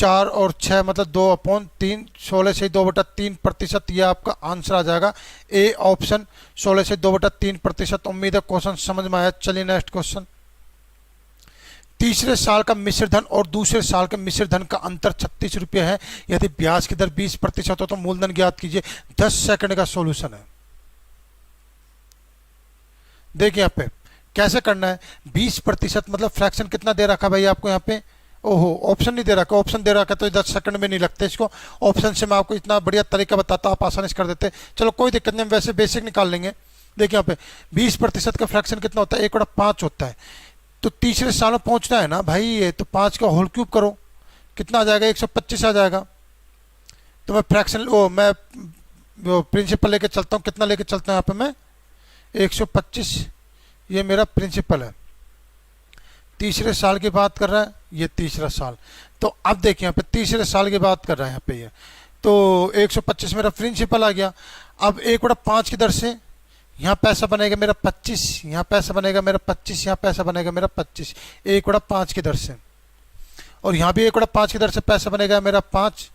4 और 6 मतलब 2/3, 16 से 2/3%, ये आपका आंसर आ जाएगा ए ऑप्शन, 16 से 2/3%। उम्मीद है क्वेश्चन समझ में आया। चलिए नेक्स्ट क्वेश्चन। तीसरे साल का मिश्र धन और दूसरे साल के मिश्र धन का अंतर 36 रुपये है। यदि ब्याज की दर 20% हो तो मूलधन ज्ञात कीजिए। 10 सेकंड का सॉल्यूशन है। देखिए यहाँ पे कैसे करना है। 20% मतलब फ्रैक्शन कितना दे रखा है भाई आपको यहाँ पे। ओहो, ऑप्शन नहीं दे रखा। ऑप्शन दे रखा तो 10 सेकंड में नहीं लगते इसको। ऑप्शन से मैं आपको इतना बढ़िया तरीका बताता, आप आसानी से कर देते। चलो कोई दिक्कत नहीं, हम वैसे बेसिक निकाल लेंगे। देखिए यहाँ पे 20% का फ्रैक्शन कितना होता है, 1/5 होता है। तो तीसरे साल में पहुंचना है ना भाई, ये तो 5 का होल क्यूब करो, कितना आ जाएगा, 125 आ जाएगा। तो मैं फ्रैक्शन मैं प्रिंसिपल लेके चलता हूँ। कितना लेके चलता हूँ यहाँ पे मैं, 125, ये मेरा प्रिंसिपल है। तीसरे साल की बात कर रहा है, ये तीसरा साल। तो अब देखिए यहाँ पे तीसरे साल की बात कर रहा है यहाँ पे ये। तो 125 मेरा प्रिंसिपल आ गया। अब 1/5 की दर से यहाँ पैसा बनेगा मेरा 25, यहाँ पैसा बनेगा मेरा 25, यहाँ पैसा बनेगा मेरा 25, 1/5 की दर से। और यहाँ भी 1/5 की दर से पैसा बनेगा मेरा 5,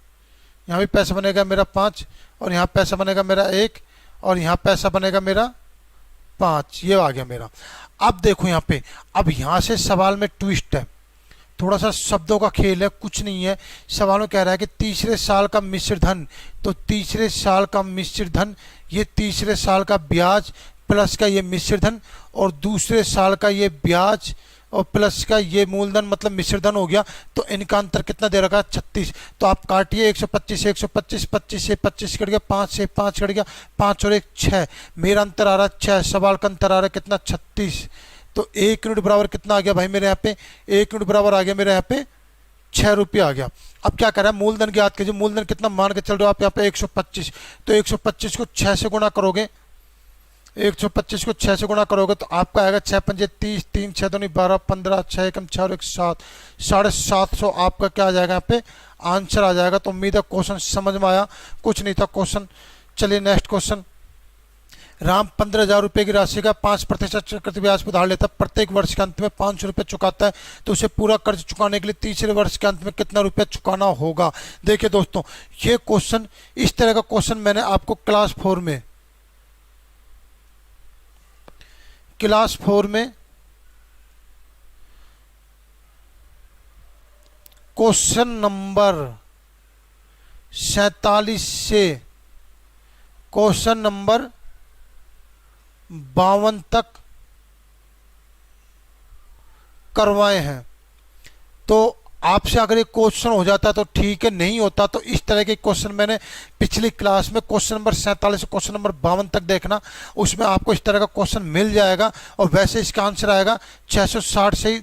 यहाँ भी पैसा बनेगा मेरा 5, और यहाँ पैसा बनेगा मेरा 1, और यहाँ पैसा बनेगा मेरा 5। ये आ गया मेरा। अब देखो यहाँ पे, अब यहाँ से सवाल में ट्विस्ट है, थोड़ा सा शब्दों का खेल है, कुछ नहीं है। सवाल में कह रहा है कि तीसरे साल का मिश्र धन, तो तीसरे साल का मिश्र धन, ये तीसरे साल का ब्याज प्लस का ये मिश्र धन, और दूसरे साल का ये ब्याज और प्लस का ये मूलधन मतलब मिश्र धन हो गया। तो इनका अंतर कितना दे रखा है, 36। तो आप काटिए 125 से 125, 25 से 25 कट गया, 5 से 5 कट गया, 5 और 1 6, मेरा अंतर आ रहा है 6, सवाल का अंतर आ रहा है कितना, 36। तो 1 यूनिट बराबर कितना आ गया भाई मेरे यहाँ पे, 1 यूनिट बराबर आ गया मेरे यहाँ पे 6 रुपये आ गया। अब क्या कर रहा है, मूलधन ज्ञात कीजिए। मूलधन कितना मान के चल रहे हो आप यहाँ पे, 125। तो 125 को 6 से गुणा करोगे, 125 को 6 से गुणा करोगे तो आपका आएगा 6 पंजे 30, 3 6 दूनी 12, 15, 6 एकम 4 1 7, 750 आपका क्या आ जाएगा यहाँ पे आंसर आ जाएगा। तो उम्मीद है क्वेश्चन समझ में आया, कुछ नहीं था क्वेश्चन। चलिए नेक्स्ट क्वेश्चन। राम 15,000 रुपये की राशि का 5% चक्रवृद्धि ब्याज पर उधार लेता है, प्रत्येक वर्ष के अंत में 500 रुपये चुकाता है, तो उसे पूरा कर्ज चुकाने के लिए तीसरे वर्ष के अंत में कितना रुपया चुकाना होगा। देखिए दोस्तों, ये क्वेश्चन, इस तरह का क्वेश्चन मैंने आपको क्लास 4 में क्वेश्चन नंबर 47 से क्वेश्चन नंबर 52 तक करवाए हैं। तो आपसे अगर ये क्वेश्चन हो जाता तो ठीक है, नहीं होता तो इस तरह के क्वेश्चन मैंने पिछली क्लास में क्वेश्चन नंबर 47 से क्वेश्चन नंबर 52 तक देखना, उसमें आपको इस तरह का क्वेश्चन मिल जाएगा। और वैसे इसका आंसर आएगा 660 से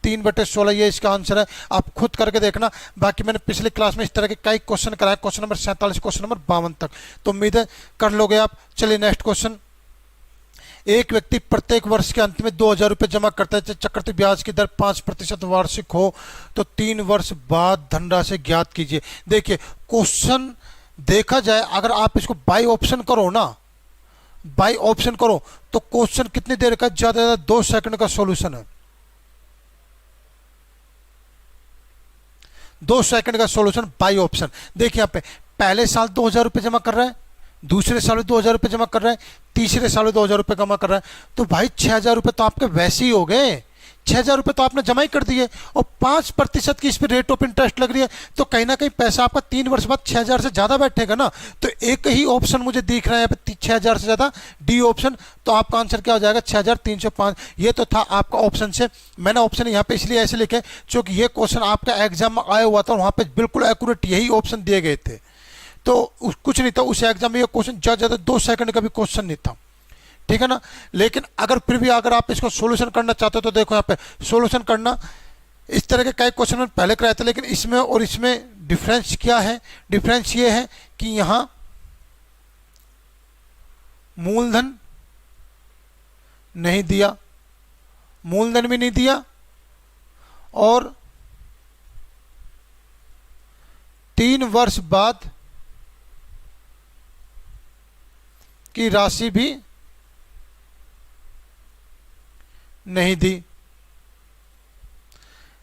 3/16, ये इसका आंसर है, आप खुद करके देखना। बाकी मैंने पिछली क्लास में इस तरह के कई क्वेश्चन कराए, क्वेश्चन नंबर 47 से क्वेश्चन नंबर 52 तक, तो उम्मीद है कर लोगे आप। चलिए नेक्स्ट क्वेश्चन। एक व्यक्ति प्रत्येक वर्ष के अंत में 2,000 रुपये जमा करता है, चक्रवृद्धि ब्याज की दर 5% वार्षिक हो, तो 3 वर्ष बाद धनराशि ज्ञात कीजिए। देखिए क्वेश्चन देखा जाए, अगर आप इसको बाई ऑप्शन करो ना, बाई ऑप्शन करो तो क्वेश्चन कितनी देर का, ज्यादा से ज्यादा 2 सेकंड का सॉल्यूशन है। 2 सेकंड का सॉल्यूशन बाई ऑप्शन। देखिए यहाँ पे पहले साल 2,000 रुपये जमा कर रहा है, दूसरे साल में 2,000 रुपये जमा कर रहा है, तीसरे साल में 2,000 रुपये जमा कर रहा है, तो भाई 6,000 रुपये तो आपके वैसे ही हो गए। 6,000 रुपये तो आपने जमा ही कर दिए, और 5% की इस पर रेट ऑफ इंटरेस्ट लग रही है, तो कहीं ना कहीं पैसा आपका 3 वर्ष बाद 6,000 से ज्यादा बैठेगा ना। तो एक ही ऑप्शन मुझे दिख रहा है 6,000 से ज्यादा, डी ऑप्शन। तो आपका आंसर क्या हो जाएगा, 6,305। ये तो था आपका ऑप्शन से। मैंने ऑप्शन यहाँ पे इसलिए ऐसे लिखे क्योंकि ये क्वेश्चन आपका एग्जाम में आया हुआ था, वहां पे बिल्कुल एक्यूरेट यही ऑप्शन दिए गए थे। तो कुछ नहीं था उस एग्जाम में, ये क्वेश्चन ज्यादा 2 सेकंड का भी क्वेश्चन नहीं था, ठीक है ना। लेकिन अगर फिर भी अगर आप इसको सॉल्यूशन करना चाहते हो तो देखो यहाँ पे सॉल्यूशन करना, इस तरह के कई क्वेश्चन मैंने पहले कराए थे, लेकिन इसमें और इसमें डिफरेंस क्या है, डिफरेंस ये है कि यहां मूलधन नहीं दिया, मूलधन भी नहीं दिया, और 3 वर्ष बाद की राशि भी नहीं दी।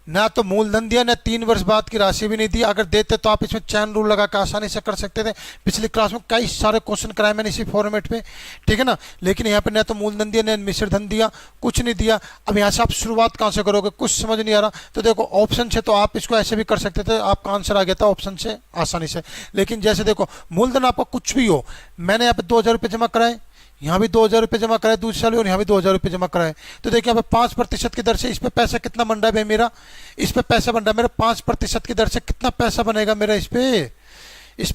ना तो मूलधन दिया, ना 3 वर्ष बाद की राशि भी नहीं दी। अगर देते तो आप इसमें चैन रूल लगा कर आसानी से कर सकते थे। पिछली क्लास में कई सारे क्वेश्चन कराए मैंने इसी फॉर्मेट पे, ठीक है ना। लेकिन यहाँ पे ना तो मूलधन दिया, ना मिश्र धन दिया, कुछ नहीं दिया। अब यहाँ से आप शुरुआत कहाँ से करोगे, कुछ समझ नहीं आ रहा। तो देखो ऑप्शन से तो आप इसको ऐसे भी कर सकते थे, आपका आंसर आ गया था ऑप्शन से आसानी से। लेकिन जैसे देखो मूलधन आपका कुछ भी हो, मैंने यहाँ पे 2,000 रुपये जमा कराए, यहाँ भी 2,000 रुपये जमा कराए दूसरे साल, और यहाँ भी 2,000 रुपये जमा कराए। तो देखिए यहाँ पे 5% की दर से इस पे पैसा कितना बन रहा है भाई मेरा, इस पे पैसा बन रहा है मेरा 5% की दर से। कितना पैसा बनेगा मेरा इस पे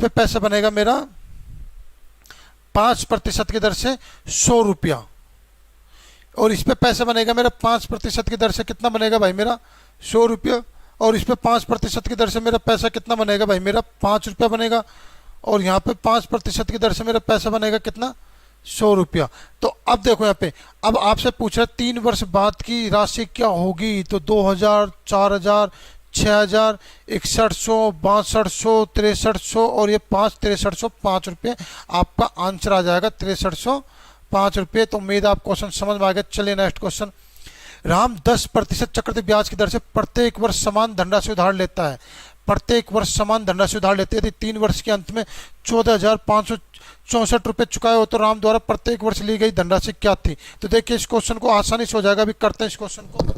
पैसा बनेगा मेरा 5% की दर से 100 रुपया। और इस पे पैसा बनेगा मेरा 5% की दर से कितना बनेगा भाई मेरा 100 रुपया। और इस पे 5% की दर से मेरा पैसा कितना बनेगा भाई मेरा 5 रुपया बनेगा। और यहाँ पे 5% की दर से मेरा पैसा बनेगा कितना 100 रुपया। तो अब देखो यहाँ पे, अब आपसे पूछ रहा है 3 वर्ष बाद की राशि क्या होगी। तो 2,000, 4,000, 6,000, 6100, 6200, 6300 और ये 6300, 5 रुपये आपका आंसर आ जाएगा 6300, 5 रुपये। तो उम्मीद आप क्वेश्चन समझ में आ गया। चलिए नेक्स्ट क्वेश्चन। राम 10% चक्रवृद्धि ब्याज की दर से प्रत्येक वर्ष समान धनराशि उधार लेता है। प्रत्येक वर्ष समान धनराशि उधार लेते हैं। 3 वर्ष के अंत में 14,564 रुपये चुकाए हो तो राम द्वारा प्रत्येक वर्ष ली गई धनराशि क्या थी। तो देखिए इस क्वेश्चन को आसानी से हो जाएगा। अभी करते हैं इस क्वेश्चन को।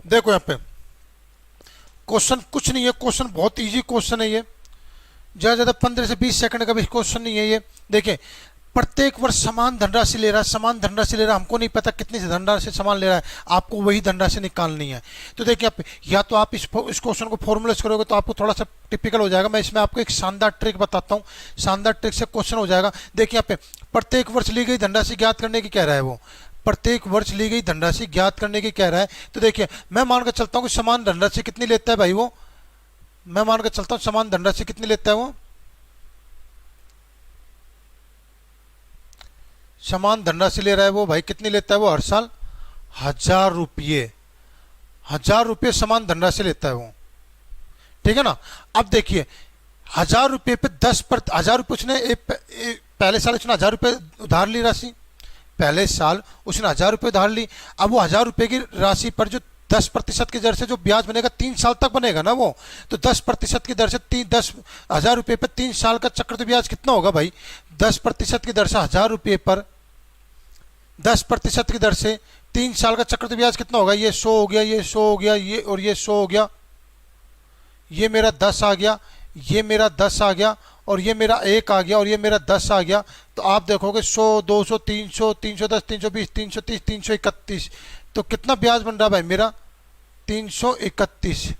देखो यहाँ पे क्वेश्चन कुछ नहीं है, क्वेश्चन बहुत इजी क्वेश्चन है ये, ज्यादा 15 से 20 सेकंड का भी क्वेश्चन नहीं है ये। देखिए प्रत्येक वर्ष समान धनराशि ले रहा है, समान धनराशि ले रहा है, हमको नहीं पता कितनी धनराशि समान ले रहा है, आपको वही धनराशि निकालनी है। तो देखिए आप या तो आप इस क्वेश्चन को फॉर्मुलेट करोगे तो आपको थोड़ा सा टिपिकल हो जाएगा। मैं इसमें आपको एक शानदार ट्रिक बताता हूँ, शानदार ट्रिक से क्वेश्चन हो जाएगा। देखिए यहाँ पे प्रत्येक वर्ष ली गई धनराशि ज्ञात करने की कह रहा है वो, प्रत्येक वर्ष ली गई धनराशि ज्ञात करने की कह रहा है। तो देखिए मैं मानकर चलता हूँ कि समान धनराशि कितनी लेता है भाई वो, मैं मानकर चलता हूँ समान धनराशि कितनी लेता है वो, समान धनराशि ले रहा है वो भाई, कितनी लेता है वो हर साल 1,000 रुपये, 1,000 रुपये समान धनराशि लेता है वो, ठीक है ना। अब देखिए 1,000 रुपये पे 10% रुपये उसने पहले साल उसने 1,000 रुपये उधार ली राशि, पहले साल उसने 1,000 रुपये उधार ली। अब वो 1,000 रुपये की राशि पर जो 10% की दर से जो ब्याज बनेगा 3 साल तक बनेगा ना वो, तो 10% की दर से 10,000 रुपये पर 3 साल का चक्रवृद्धि ब्याज कितना होगा भाई, 10% की दर से 1,000 रुपये पर 10% की दर से 3 साल का चक्रवृद्धि ब्याज कितना होगा, ये 100 हो गया, ये 100 हो गया, ये और ये 100 हो गया, ये मेरा 10 आ गया, ये मेरा 10 आ गया और ये मेरा 1 आ गया और ये मेरा 10 आ गया। तो आप देखोगे 100, 200, 300, 310, 320, 330, 331, तो कितना ब्याज बन रहा है भाई मेरा 331।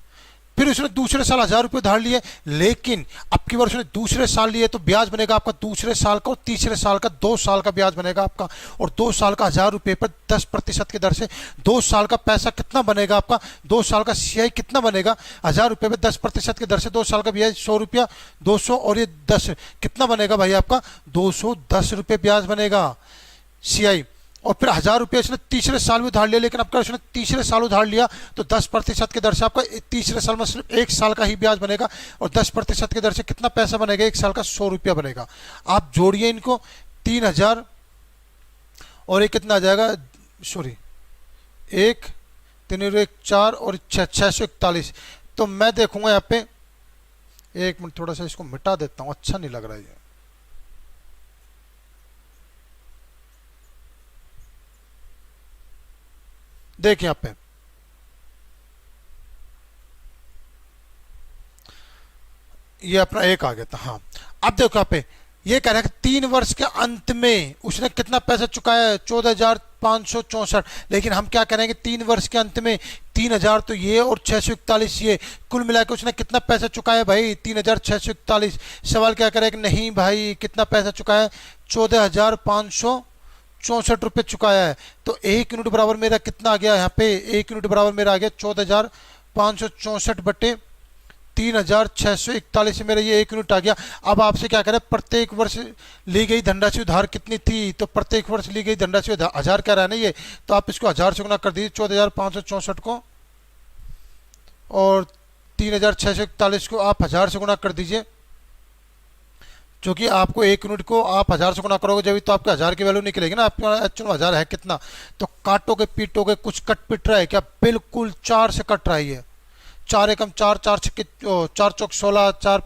फिर उसने दूसरे साल 1,000 रुपये उधार लिए, लेकिन अब की बार उसने दूसरे साल लिए तो ब्याज बनेगा आपका दूसरे साल का और तीसरे साल का 2 साल का ब्याज बनेगा आपका। और 2 साल का 1,000 रुपये पर 10% की दर से 2 साल का पैसा कितना बनेगा आपका, 2 साल का CI कितना बनेगा, 1,000 रुपये पर 10% की दर से 2 साल का ब्याज 100 रुपया, 200 और ये 10 कितना बनेगा भाई आपका 210 रुपये ब्याज बनेगा CI। और फिर 1,000 रुपये उसने तीसरे साल में उधार लिया, लेकिन अब उसने तीसरे साल उधार लिया तो 10% की दर से आपका तीसरे साल में सिर्फ 1 साल का ही ब्याज बनेगा और 10% की दर से कितना पैसा बनेगा 1 साल का 100 रुपया बनेगा। आप जोड़िए इनको 3,000 और एक कितना आ जाएगा, सॉरी 1 3 1 4 और 641। तो मैं देखूंगा यहाँ पे, 1 मिनट थोड़ा सा इसको मिटा देता हूँ, अच्छा नहीं लग रहा है। देखिए यहाँ पे ये अपना 1 आ गया था। हाँ अब देखो यहाँ पे ये कह रहा है कि 3 वर्ष के अंत में उसने कितना पैसा चुकाया है 14,564। लेकिन हम क्या करेंगे 3 वर्ष के अंत में 3,000 तो ये और 641 ये, कुल मिलाकर उसने कितना पैसा चुकाया भाई 3,641। सवाल क्या करे कि नहीं भाई कितना पैसा चुकाया है 14,564 रुपये चुकाया है। तो 1 यूनिट बराबर मेरा कितना आ गया यहाँ पे, 1 यूनिट बराबर मेरा आ गया 14,564 बटे 3641 मेरा ये 1 यूनिट आ गया। अब आपसे क्या करें, प्रत्येक वर्ष ली गई धनराशि उधार कितनी थी, तो प्रत्येक वर्ष ली गई धनराशि 1000 कह रहा है ना ये, तो आप इसको 1000 से गुना कर दीजिए 14,564 को, और 3641 को आप 1000 से गुना कर दीजिए, क्योंकि आपको 1 यूनिट को आप 1000 से गुना करोगे जब तो आपके 1000 की वैल्यू निकलेगी ना, आपका एक्चुअल 1000 है कितना। तो काटोगे पीटोगे कुछ कट पिट रहा है क्या, बिल्कुल 4 से कट रहा है ये, 4 एकम 4, 4 चौक 16, 4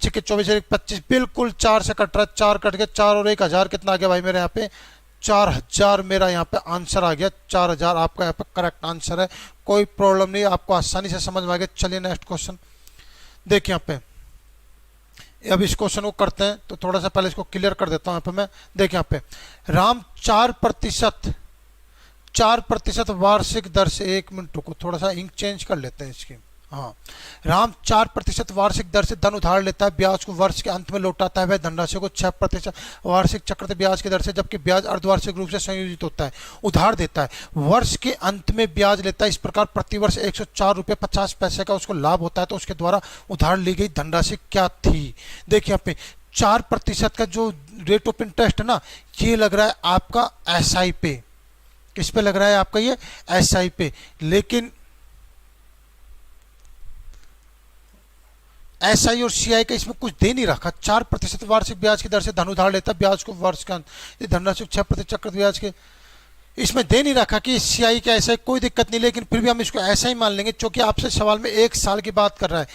छिके 24, 25, बिल्कुल 4 से कट रहा है। 4 कट के 4 और 1000 कितना आ गया भाई मेरे यहाँ पे, 4000 मेरा यहाँ पे आंसर आ गया। 4000 आपका यहाँ पे करेक्ट आंसर है, कोई प्रॉब्लम नहीं, आपको आसानी से समझ में आ गया। चलिए नेक्स्ट क्वेश्चन देखिए यहाँ पे। अब इस क्वेश्चन को करते हैं तो थोड़ा सा पहले इसको क्लियर कर देता हूं यहाँ पे मैं। देखिए यहाँ पे राम 4% वार्षिक दर से, 1 मिनट रुको थोड़ा सा इंक चेंज कर लेते हैं इसकी। हाँ, राम 4% वार्षिक दर से धन उधार लेता है, ब्याज को वर्ष के अंत में लौटाता है, वह धनराशि को 6% वार्षिक चक्रवृद्धि ब्याज की दर से, जबकि ब्याज अर्धवार्षिक रूप से संयोजित होता है, उधार देता है, वर्ष के अंत में ब्याज लेता है। इस प्रकार प्रतिवर्ष 104.50 रुपये का उसको लाभ होता है। तो उसके द्वारा उधार ली गई धनराशि क्या थी। देखिए यहाँ पे 4% का जो रेट ऑफ इंटरेस्ट है ना, ये लग रहा है आपका SI पे। किस पे लग रहा है आपका ये, SI पे। लेकिन SI और CI का इसमें कुछ दे नहीं रखा। 4% वार्षिक ब्याज की दर से धन उधार लेता है, ब्याज को वर्ष का धनराशि 6% चक्रवृद्धि ब्याज के, इसमें दे नहीं रखा कि CI का ऐसा कोई दिक्कत नहीं, लेकिन फिर भी हम इसको ऐसा ही मान लेंगे क्योंकि आपसे सवाल में 1 साल की बात कर रहा है।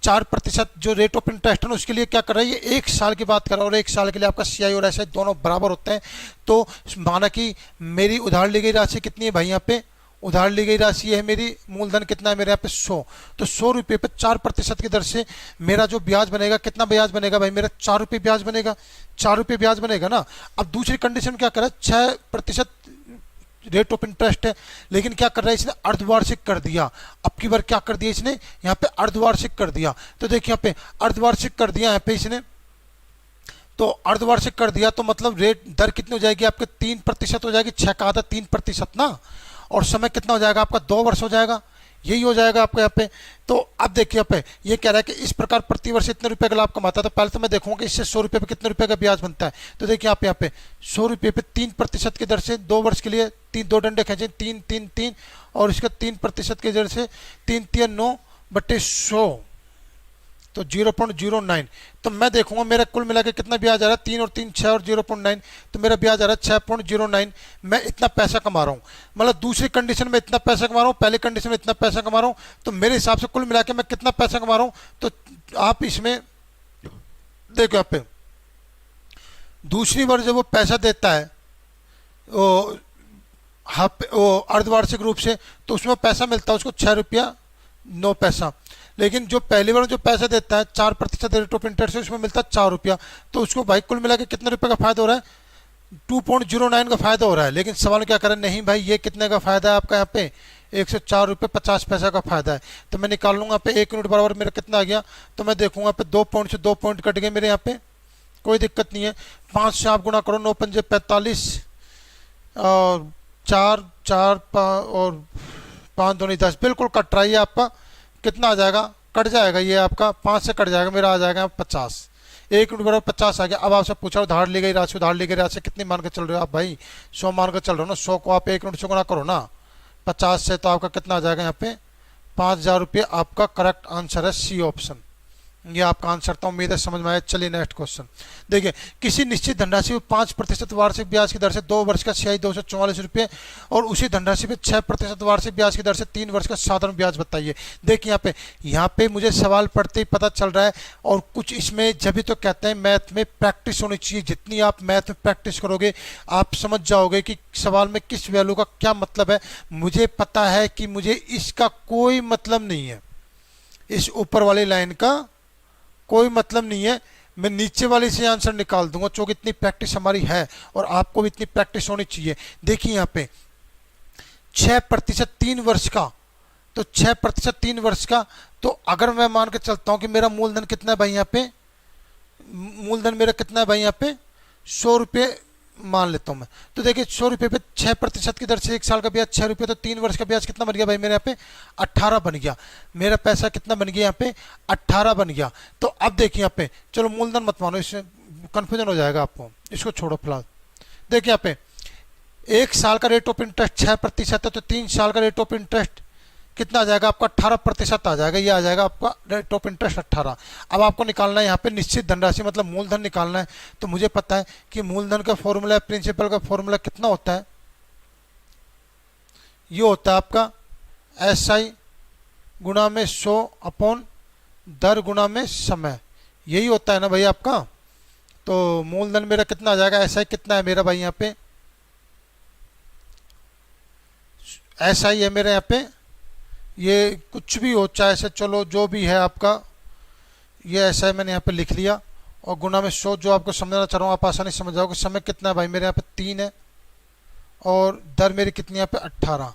4% जो रेट ऑफ इंटरेस्ट है ना उसके लिए क्या कर रहा है, ये 1 साल की बात कर रहा है, और 1 साल के लिए आपका CI और SI दोनों बराबर होते हैं। तो माना कि मेरी उधार ली गई राशि कितनी है भाई, यहाँ पे उधार ली गई राशि है मेरी, मूलधन कितना है मेरे यहाँ पे 100, तो 100 रुपये पे 4% की दर से मेरा जो ब्याज बनेगा, कितना ब्याज बनेगा भाई मेरा, 4 रुपये ब्याज बनेगा, 4 रुपये ब्याज बनेगा ना। अब दूसरी कंडीशन क्या करा, 6% रेट ऑफ इंटरेस्ट है, लेकिन क्या कर रहा है इसने, अर्धवार्षिक कर दिया। अब की बार क्या कर दिया इसने, यहाँ पे अर्धवार्षिक कर दिया। तो देखिए यहाँ पे अर्धवार्षिक कर दिया यहाँ पे इसने, तो अर्धवार्षिक कर दिया तो मतलब रेट दर कितनी हो जाएगी आपके, 3% हो जाएगी। 6 का आधा 3% ना, और समय कितना हो जाएगा आपका, 2 वर्ष हो जाएगा, यही हो जाएगा आपको यहाँ पे। तो अब देखिए यहाँ पे ये कह रहा है कि इस प्रकार प्रतिवर्ष इतने रुपए का लाभ कमाता है। तो पहले तो मैं देखूंगा कि इससे 100 रुपये पे कितने रुपए का ब्याज बनता है। तो देखिए आप यहाँ पे 100 रुपये पे 3% की दर से 2 वर्ष के लिए 2 डंडे खींचे, 3 3 3, और इसका 3% की दर से 3 3 9/100, तो 0.09। तो मैं देखूंगा मेरा कुल मिला के कितना ब्याज आ रहा है, 3 और 3 6 और 0.9, तो मेरा ब्याज आ रहा है 6.09। मैं इतना पैसा कमा रहा हूँ, मतलब दूसरी कंडीशन में इतना पैसा कमा रहा हूँ, पहले कंडीशन में इतना पैसा कमा रहा हूँ। तो मेरे हिसाब से कुल मिला के मैं कितना पैसा कमा रहा हूँ, तो आप इसमें देखो यहाँ पे दूसरी बार जब वो पैसा देता है वो अर्धवार्षिक रूप से, तो उसमें पैसा मिलता है उसको 6 रुपया 9 पैसा। लेकिन जो पहली बार जो पैसा देता है 4% रेट ऑफ इंटरेस्ट, उसमें मिलता है 4 रुपया। तो उसको भाई कुल मिला के कितने रुपए का फायदा हो रहा है, 2.09 का फायदा हो रहा है। लेकिन सवाल क्या करें, नहीं भाई ये कितने का फायदा है आपका, यहाँ पे 104.50 का फायदा है। तो मैं निकाल लूंगा पे 1 यूनिट बराबर मेरा कितना आ गया। तो मैं देखूंगा पे 2 पॉइंट से 2 पॉइंट कट गए मेरे यहाँ पे, कोई दिक्कत नहीं है। 5 से आप गुना करो, 9 पंजे 45, और 4 4 और 5 दूनी 10, बिल्कुल कट रहा है आपका। कितना आ जाएगा, कट जाएगा ये आपका 5 से कट जाएगा, मेरा आ जाएगा 50। 1 यूनिट बराबर 50 आ गया। अब आपसे पूछा उधार ली गई राशि, उधार ली गई राशि कितनी मान के चल रहे हो आप भाई, 100 मान के चल रहे हो ना। 100 को आप 1 यूनिट से गुना करो ना 50 से, तो आपका कितना आ जाएगा यहाँ पे 5000 रुपये। आपका करेक्ट आंसर है C ऑप्शन, ये आपका आंसर था। उम्मीद है समझ में आया। चलिए नेक्स्ट क्वेश्चन देखिए। किसी निश्चित धनराशि पर 5% वार्षिक ब्याज की दर से 2 वर्ष का CI 244 रुपये, और उसी धनराशि पे 6% वार्षिक ब्याज की दर से 3 वर्ष का साधारण ब्याज बताइए। देखिए यहाँ पे मुझे सवाल पढ़ते ही पता चल रहा है, और कुछ इसमें जब भी तो कहते हैं मैथ में प्रैक्टिस होनी चाहिए। जितनी आप मैथ में प्रैक्टिस करोगे आप समझ जाओगे कि सवाल में किस वैल्यू का क्या मतलब है। मुझे पता है कि मुझे इसका कोई मतलब नहीं है, इस ऊपर वाली लाइन का कोई मतलब नहीं है। मैं नीचे वाले से आंसर निकाल दूंगा, क्योंकि इतनी प्रैक्टिस हमारी है और आपको भी इतनी प्रैक्टिस होनी चाहिए। देखिए यहाँ पे 6% 3 वर्ष का, तो 6% 3 वर्ष का, तो अगर मैं मान के चलता हूं कि मेरा मूलधन कितना है भाई यहाँ पे, मूलधन मेरा कितना है भाई यहाँ पे 100 रुपये मान लेता हूँ मैं। तो देखिए 100 रुपये पे 6% की दर से 1 साल का ब्याज 6 रुपये, तो 3 वर्ष का ब्याज कितना बन गया भाई मेरे यहाँ पे 18 बन गया। मेरा पैसा कितना बन गया यहाँ पे 18 बन गया। तो अब देखिए यहाँ पे, चलो मूलधन मत मानो, इसमें कन्फ्यूजन हो जाएगा आपको, इसको छोड़ो फिलहाल। देखिए यहाँ पे 1 साल का रेट ऑफ इंटरेस्ट 6% है, तो 3 साल का रेट ऑफ इंटरेस्ट कितना आ जाएगा आपका 18% आ जाएगा। ये आ जाएगा आपका रेट ऑफ इंटरेस्ट 18। अब आपको निकालना है यहाँ पे निश्चित धनराशि, मतलब मूलधन निकालना है। तो मुझे पता है कि मूलधन का फॉर्मूला है, प्रिंसिपल का फॉर्मूला कितना होता है, ये होता है आपका SI गुणा में 100 अपॉन दर गुणा में समय, यही होता है ना भाई आपका। तो मूलधन मेरा कितना आ जाएगा, SI कितना है मेरा भाई यहाँ पे, SI है मेरे यहाँ पे, ये कुछ भी हो चाहे से, चलो जो भी है आपका, ये SI मैंने यहाँ पे लिख लिया, और गुना में 100 जो आपको समझना चाह रहा हूँ आप आसानी से समझ जाओगे। समय कितना है भाई मेरे यहाँ पे 3 है, और दर मेरी कितनी यहाँ पे 18।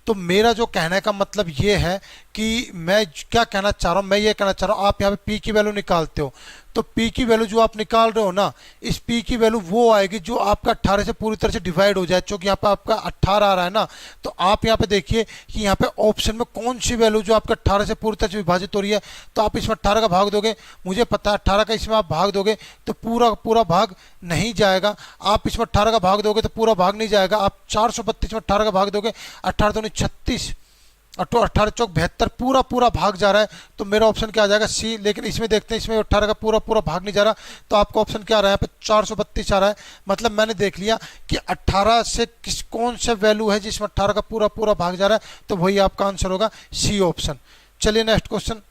तो मेरा जो कहने का मतलब ये है कि मैं क्या कहना चाह रहा हूँ, मैं ये कहना चाह रहा हूँ आप यहाँ पे P की वैल्यू निकालते हो, तो P की वैल्यू जो आप निकाल रहे हो ना, इस P की वैल्यू वो आएगी जो आपका 18 से पूरी तरह से डिवाइड हो जाए। क्योंकि यहाँ पे आपका 18 आ रहा है ना, तो आप यहाँ पे देखिए कि यहाँ पे ऑप्शन में कौन सी वैल्यू जो आपका 18 से पूरी तरह से विभाजित हो रही है, तो आप इसमें 18 का भाग दोगे, मुझे पता है 18 का इसमें आप भाग दोगे तो पूरा भाग नहीं जाएगा। आप इसमें 18 का भाग दोगे तो पूरा भाग नहीं जाएगा। आप 432 में 18 का भाग दोगे, 18 दूनी 36, 18 चौक 72, पूरा भाग जा रहा है। तो मेरा ऑप्शन क्या आ जाएगा C। लेकिन इसमें देखते हैं, इसमें 18 का पूरा भाग नहीं जा रहा, तो आपका ऑप्शन क्या आ रहा है यहाँ पे 432 आ रहा है। मतलब मैंने देख लिया कि 18 से कौन सा वैल्यू है जिसमें 18 का पूरा भाग जा रहा है, तो वही आपका आंसर होगा C ऑप्शन। चलिए नेक्स्ट क्वेश्चन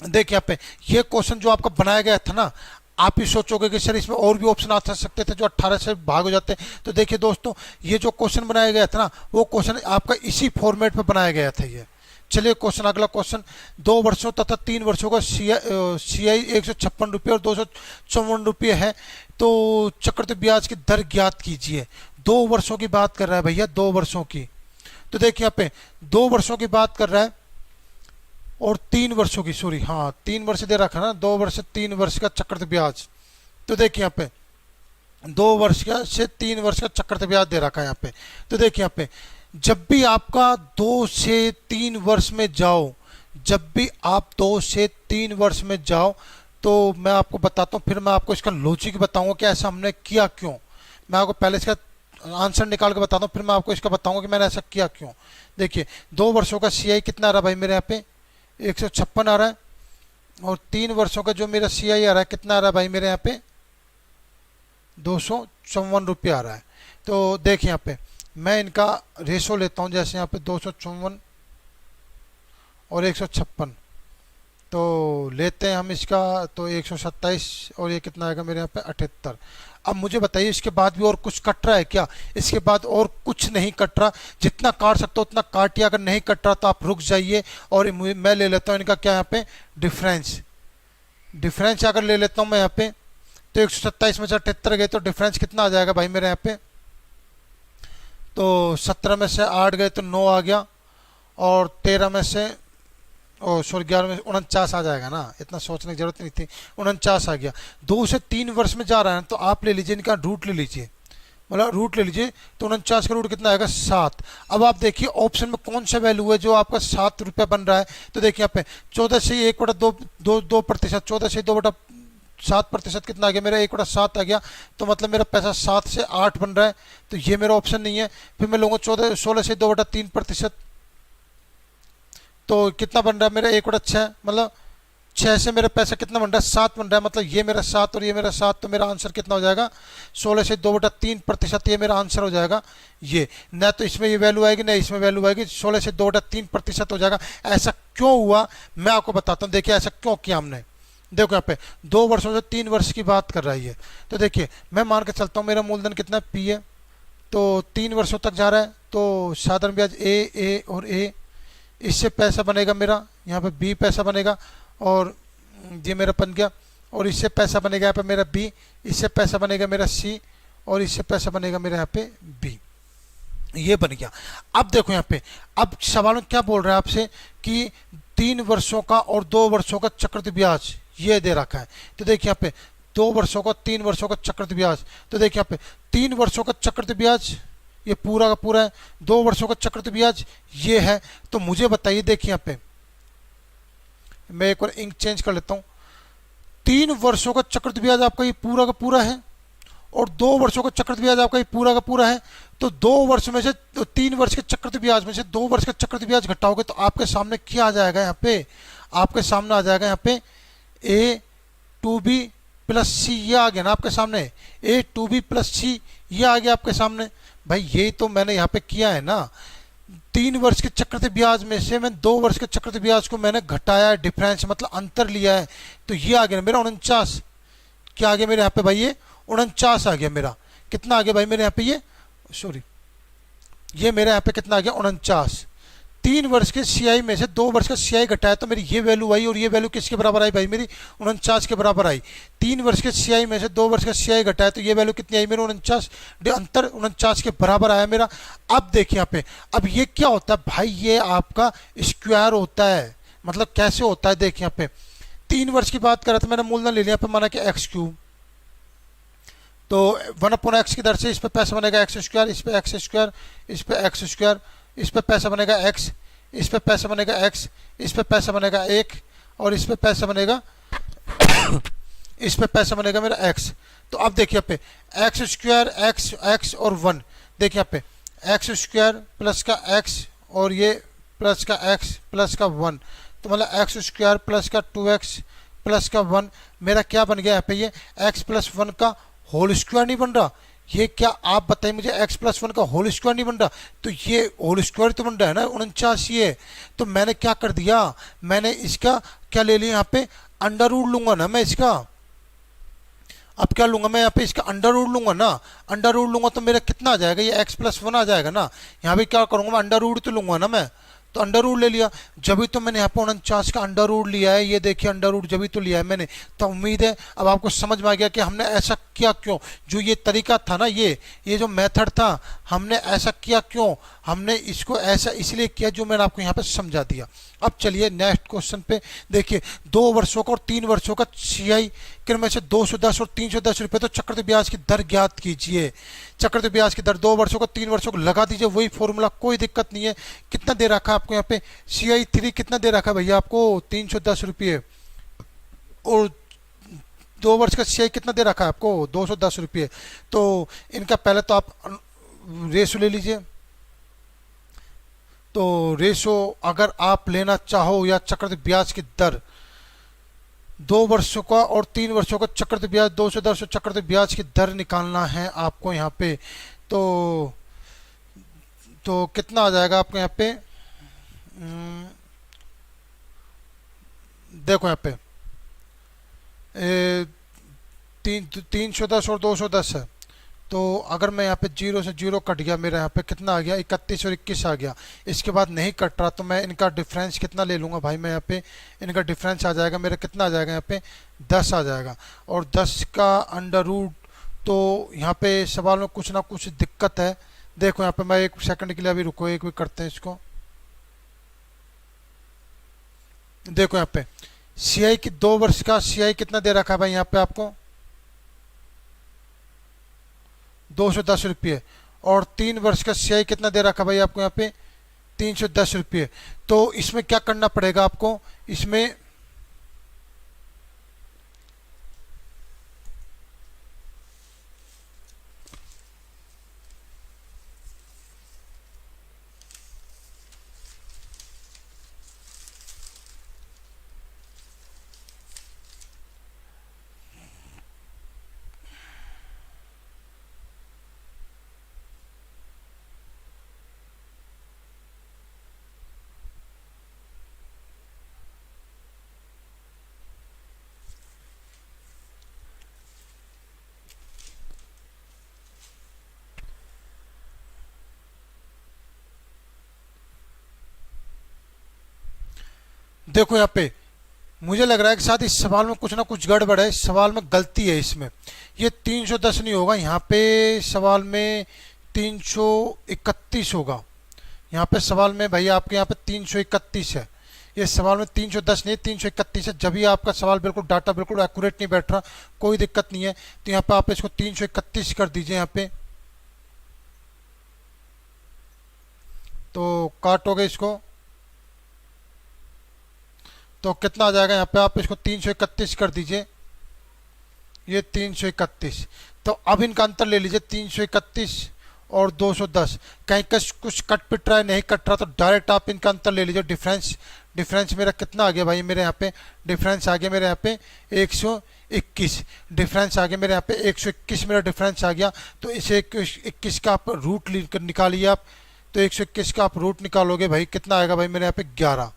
देखिए यहाँ पे, ये क्वेश्चन जो आपका बनाया गया था ना, आप ही सोचोगे कि सर इसमें और भी ऑप्शन आ सकते थे जो 18 से भाग हो जाते। तो देखिए दोस्तों, ये जो क्वेश्चन बनाया गया था ना, वो क्वेश्चन आपका इसी फॉर्मेट पे बनाया गया था ये। चलिए क्वेश्चन, अगला क्वेश्चन, 2 वर्षों तथा 3 वर्षों का CI 156 रुपये और 254 रुपये है, तो चक्रवृद्धि ब्याज की दर ज्ञात कीजिए। 2 वर्षों की बात कर रहा है भैया, 2 वर्षों की। तो देखिए यहाँ पे 2 वर्षों की बात कर रहा है और 3 वर्षों की, सॉरी हाँ 3 वर्ष दे रखा ना, 2 वर्ष से 3 वर्ष का चक्रवृद्धि ब्याज। तो देखिए यहाँ पे 2 वर्ष का से 3 वर्ष का चक्रवृद्धि ब्याज दे रखा है यहाँ पे। तो देखिए यहाँ पे जब भी आपका 2 से 3 वर्ष में जाओ, जब भी आप 2 से 3 वर्ष में जाओ, तो मैं आपको बताता हूँ, फिर मैं आपको इसका लॉजिक बताऊंगा कि ऐसा हमने किया क्यों। मैं आपको पहले इसका आंसर निकाल के बताता हूँ, फिर मैं आपको इसका बताऊंगा कि मैंने ऐसा किया क्यों। देखिए 2 वर्षों का CI कितना आ रहा है भाई मेरे यहाँ पे 156 आ रहा है, और 3 वर्षों का जो मेरा CI आ रहा है कितना आ रहा है भाई मेरे यहाँ पे 254 रुपये आ रहा है। तो देखिए यहाँ पे मैं इनका रेशो लेता हूँ, जैसे यहाँ पे 254 और 156, तो लेते हैं हम इसका, तो 127 और ये कितना आएगा मेरे यहाँ पे 78। अब मुझे बताइए इसके बाद भी और कुछ कट रहा है क्या? इसके बाद और कुछ नहीं कट रहा, जितना काट सकते हो उतना काटिए, अगर नहीं कट रहा तो आप रुक जाइए। और मैं ले लेता हूँ इनका क्या यहाँ पे डिफरेंस अगर ले लेता हूँ मैं यहाँ पे, तो 127 में से 78 गए तो डिफरेंस कितना आ जाएगा भाई मेरे यहाँ पे, तो 17 में से 8 गए तो 9 आ गया, और 13 में से सॉरी 11 में 49 आ जाएगा ना, इतना सोचने की जरूरत नहीं थी, 49 आ गया। 2 से 3 वर्ष में जा रहा है तो आप ले लीजिए इनका रूट ले लीजिए, मतलब रूट ले लीजिए, तो 49 का रूट कितना आएगा 7। अब आप देखिए ऑप्शन में कौन सा वैल्यू है जो आपका 7 रुपये बन रहा है। तो देखिए यहाँ पे 14 से 1/2%, 14 से 2/7% कितना आ गया मेरा 1/7 आ गया, तो मतलब मेरा पैसा 7 से 8 बन रहा है, तो ये मेरा ऑप्शन नहीं है। फिर मैं लूँगा 16 से 2/3%, तो कितना बन रहा है मेरा 1/6, मतलब 6 से मेरा पैसा कितना बन रहा है 7 बन रहा है, मतलब ये मेरा 7 और ये मेरा 7, तो मेरा आंसर कितना हो जाएगा 16 से 2/3%, ये मेरा आंसर हो जाएगा। ये ना तो इसमें ये वैल्यू आएगी ना इसमें वैल्यू आएगी, 16 से 2/3% हो जाएगा। ऐसा क्यों हुआ मैं आपको बताता हूँ। देखिए ऐसा क्यों किया हमने, देखो यहाँ पे 2 वर्षों से 3 वर्ष की बात कर रही है। तो देखिए मैं मान के चलता हूँ मेरा मूलधन कितना P है, तो 3 वर्षों तक जा रहा है, तो साधारण ब्याज A और A, इससे पैसा बनेगा मेरा यहाँ पे B पैसा बनेगा, और ये मेरा बन गया, और इससे पैसा बनेगा यहाँ पे मेरा B, इससे पैसा बनेगा मेरा C, और इससे पैसा बनेगा मेरा यहाँ पे B, ये बन गया। अब देखो यहाँ पे, अब सवाल में क्या बोल रहा है आपसे कि 3 वर्षों का और 2 वर्षों का चक्रवृद्धि ब्याज ये दे रखा है। तो देखिए यहाँ पे 2 वर्षों का 3 वर्षों का चक्रवृद्धि ब्याज। तो देखिए यहाँ पे 3 वर्षों का चक्रवृद्धि ब्याज ये पूरा का पूरा है, 2 वर्षों का चक्रवृद्धि ब्याज ये है। तो मुझे बताइए, देखिए यहाँ पे मैं एक बार इंक चेंज कर लेता हूँ। 3 वर्षों का चक्रवृद्धि ब्याज आपका ये पूरा का पूरा है और 2 वर्षों का चक्रवृद्धि ब्याज आपका ये पूरा का पूरा है। तो 2 वर्ष में से 3 वर्ष के चक्रवृद्धि ब्याज में से 2 वर्ष का चक्रवृद्धि ब्याज घटाओगे तो आपके सामने क्या आ जाएगा, यहाँ पे आपके सामने आ जाएगा यहाँ पे A2B प्लस सी, ये आ गया ना आपके सामने, A2B प्लस सी ये आ गया आपके सामने। भाई ये तो मैंने यहाँ पे किया है ना, 3 वर्ष के चक्रवृद्धि ब्याज में से मैं 2 वर्ष के चक्रवृद्धि ब्याज को मैंने घटाया है, डिफरेंस मतलब अंतर लिया है। तो ये आ गया मेरा 49, क्या आ गया मेरे यहाँ पे भाई, ये 49 आ गया मेरा। कितना आ गया भाई मेरे यहाँ पे, ये सॉरी ये मेरे यहाँ पे कितना आ गया 49। 3 वर्ष के सीआई में से 2 वर्ष का सीआई घटाया तो मेरी ये वैल्यू आई और ये वैल्यू किसके बराबर आई भाई, मेरी 49 के बराबर आई। 3 वर्ष के सीआई में से 2 वर्ष का सीआई घटाया तो ये वैल्यू कितनी आई मेरी 49, अंतर 49 के बराबर आया मेरा। अब देखिए यहाँ पे, अब ये क्या होता है भाई, ये आपका स्क्वायर होता है। मतलब कैसे होता है, देखिए यहाँ पे 3 वर्ष की बात कर रहा था, मैंने मूलधन ले लिया पे, माना कि x3, तो 1/x की दर से इस पे पैसा बनेगा एक्स स्क्वायर, इस पे एक्स स्क्वायर, इस पे एक्स स्क्वायर, इस पे पैसा बनेगा x, इस पे पैसा बनेगा x, इस पे पैसा बनेगा 1 और इस पे पैसा बनेगा इस पे पैसा बनेगा मेरा x। तो अब देखिए यहाँ पे एक्स स्क्वायर x और 1, देखिए यहाँ पे एक्स स्क्वायर प्लस का x और ये प्लस का x प्लस का 1, तो मतलब एक्स स्क्वायर प्लस का 2x प्लस का 1 मेरा क्या बन गया यहाँ पे, ये x प्लस 1 का होल स्क्वायर नहीं बन रहा। ये क्या आप बताइए मुझे, x प्लस 1 का होल स्क्वायर नहीं बन रहा, तो ये होल स्क्वायर तो बन रहा है ना 49 ये। तो मैंने क्या कर दिया, मैंने इसका क्या ले लिया यहाँ पे, अंडर रूट लूंगा ना मैं इसका। अब क्या लूंगा मैं यहाँ पे, इसका अंडर रूट लूंगा ना, अंडर रूट लूंगा तो मेरा कितना आ जाएगा, ये x प्लस 1 आ जाएगा ना। यहाँ पे क्या करूंगा मैं, अंडर रूट तो लूंगा ना मैं, तो अंडर रूट ले लिया, जब भी तो मैंने यहाँ पे 49 का अंडर रूट लिया है, ये देखिए अंडर रूट जब भी तो लिया है मैंने। तो उम्मीद है अब आपको समझ में आ गया कि हमने ऐसा किया क्यों, जो ये तरीका था ना, ये जो मेथड था, हमने ऐसा किया क्यों, हमने इसको ऐसा इसलिए किया जो मैंने आपको यहाँ पे समझा दिया। अब चलिए नेक्स्ट क्वेश्चन पे देखिए, 2 वर्षों का और 3 वर्षों का सीआई में से 210 और 310 रुपये, तो चक्रवृद्धि ब्याज की दर ज्ञात कीजिए। चक्रवृद्धि ब्याज की दर 2 वर्षों को 3 वर्षों को लगा दीजिए, वही फॉर्मूला, कोई दिक्कत नहीं है। कितना दे रखा है आपको यहाँ पे, CI3 कितना दे रखा है भैया आपको, 310 रुपये, और 2 वर्ष का सीआई कितना दे रखा है आपको, 210 रुपये। तो इनका पहले तो आप रेशो ले लीजिए। तो रेशो अगर आप लेना चाहो या चक्रवृद्धि ब्याज की दर, 2 वर्षों का और 3 वर्षों का चक्रवृद्धि ब्याज 210 चक्रवृद्धि ब्याज की दर निकालना है आपको यहाँ पे, तो कितना आ जाएगा आपको यहाँ पे, देखो यहाँ पे 310 और 210 है। तो अगर मैं यहाँ पे 0 से 0 कट गया, मेरा यहाँ पे कितना आ गया, 31 और 21 आ गया। इसके बाद नहीं कट रहा तो मैं इनका डिफरेंस कितना ले लूँगा भाई, मैं यहाँ पे इनका डिफरेंस आ जाएगा मेरा, कितना आ जाएगा यहाँ पे 10 आ जाएगा, और 10 का अंडर रूट। तो यहाँ पे सवाल में कुछ ना कुछ दिक्कत है। देखो यहाँ पे मैं 1 सेकंड के लिए अभी रुको, एक भी करते हैं इसको। देखो यहाँ पे सीआई की 2 वर्ष का सीआई कितना दे रखा है भाई यहाँ पे आपको, 210 रुपये, और 3 वर्ष का सीआई कितना दे रखा भाई आपको यहाँ पे, 310 रुपये। तो इसमें क्या करना पड़ेगा आपको, इसमें देखो यहाँ पे मुझे लग रहा है कि शायद इस सवाल में कुछ ना कुछ गड़बड़ है, इस सवाल में गलती है। इसमें ये 310 नहीं होगा, यहाँ पे सवाल में 331 होगा। यहाँ पे सवाल में भैया आपके यहाँ पे 331 है, ये सवाल में 310 नहीं 331 है, जब भी आपका सवाल बिल्कुल डाटा बिल्कुल एक्यूरेट नहीं बैठ रहा, कोई दिक्कत नहीं है। तो यहाँ पे आप इसको 331 कर दीजिए यहाँ पे, तो काटोगे इसको तो कितना आ जाएगा, यहाँ पे आप इसको 331 कर दीजिए, ये 331। तो अब इनका अंतर ले लीजिए 331 और 210, कहीं कुछ कट पिट रहा है नहीं कट रहा, तो डायरेक्ट आप इनका अंतर ले लीजिए। डिफरेंस मेरा कितना आ गया भाई, मेरे यहाँ पे डिफरेंस आ गया मेरे यहाँ पे 121, डिफरेंस आ गया मेरे यहाँ पे 121 मेरा डिफरेंस आ गया। तो इस 121 का आप रूट निकालिए आप, तो 121 का आप रूट निकालोगे भाई, कितना आएगा भाई मेरे यहाँ पे 11।